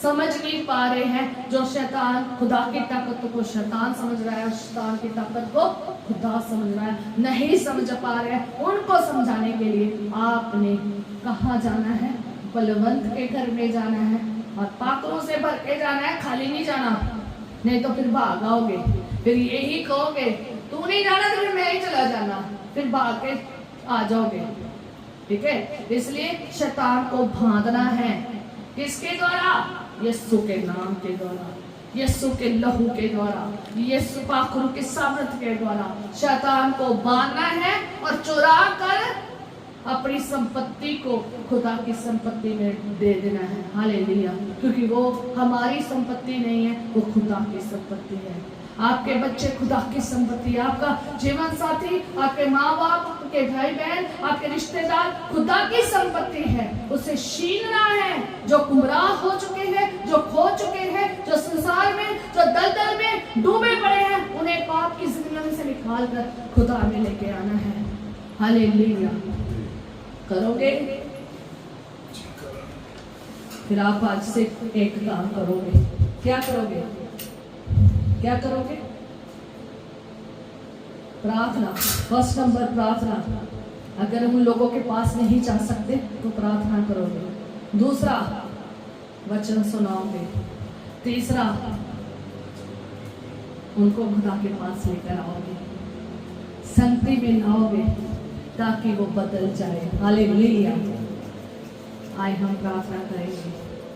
समझ नहीं पा रहे हैं, जो शैतान खुदा की ताकत को शैतान समझ रहा है और शैतान की ताकत को खुदा समझ रहा है, नहीं समझ पा रहे हैं, उनको समझाने के लिए आपने कहाँ जाना है? बलवंत के घर में जाना है और पात्रों से भर के जाना है, खाली नहीं जाना, नहीं तो फिर भाग आओगे, फिर यही कहोगे तू नहीं जाना तो फिर मैं ही चला जाना, फिर भाग के आ जाओगे। ठीक है, इसलिए शैतान को भांदना है किसके द्वारा? यीशु के नाम के द्वारा, यीशु के लहू के द्वारा, यीशु पाखरू के सामर्थ के द्वारा शैतान को बांधना है और चुरा कर अपनी संपत्ति को खुदा की संपत्ति में दे देना है। हालेलुया। क्योंकि वो हमारी संपत्ति नहीं है, वो खुदा की संपत्ति है। आपके बच्चे खुदा की संपत्ति, आपका जीवन साथी, आपके माँ बाप, आपके भाई बहन, आपके रिश्तेदार खुदा की संपत्ति है। उसे छीनना है। जो गुमराह हो चुके हैं, जो खो चुके हैं, जो संसार में, जो दलदल में डूबे पड़े हैं, उन्हें पाप की जिंदगी से निकाल कर खुदा में लेके आना है। हालेलुया। करोगे? फिर आप आज से एक काम करोगे। क्या करोगे? क्या करोगे? प्रार्थना। फर्स्ट नंबर प्रार्थना। अगर उन लोगों के पास नहीं जा सकते तो प्रार्थना करोगे। दूसरा, वचन सुनाओगे। तीसरा, उनको खुदा के पास लेकर आओगे, संगति में लाओगे ताकि वो बदल जाए। हालेलुया। आए हम प्रार्थना करेंगे।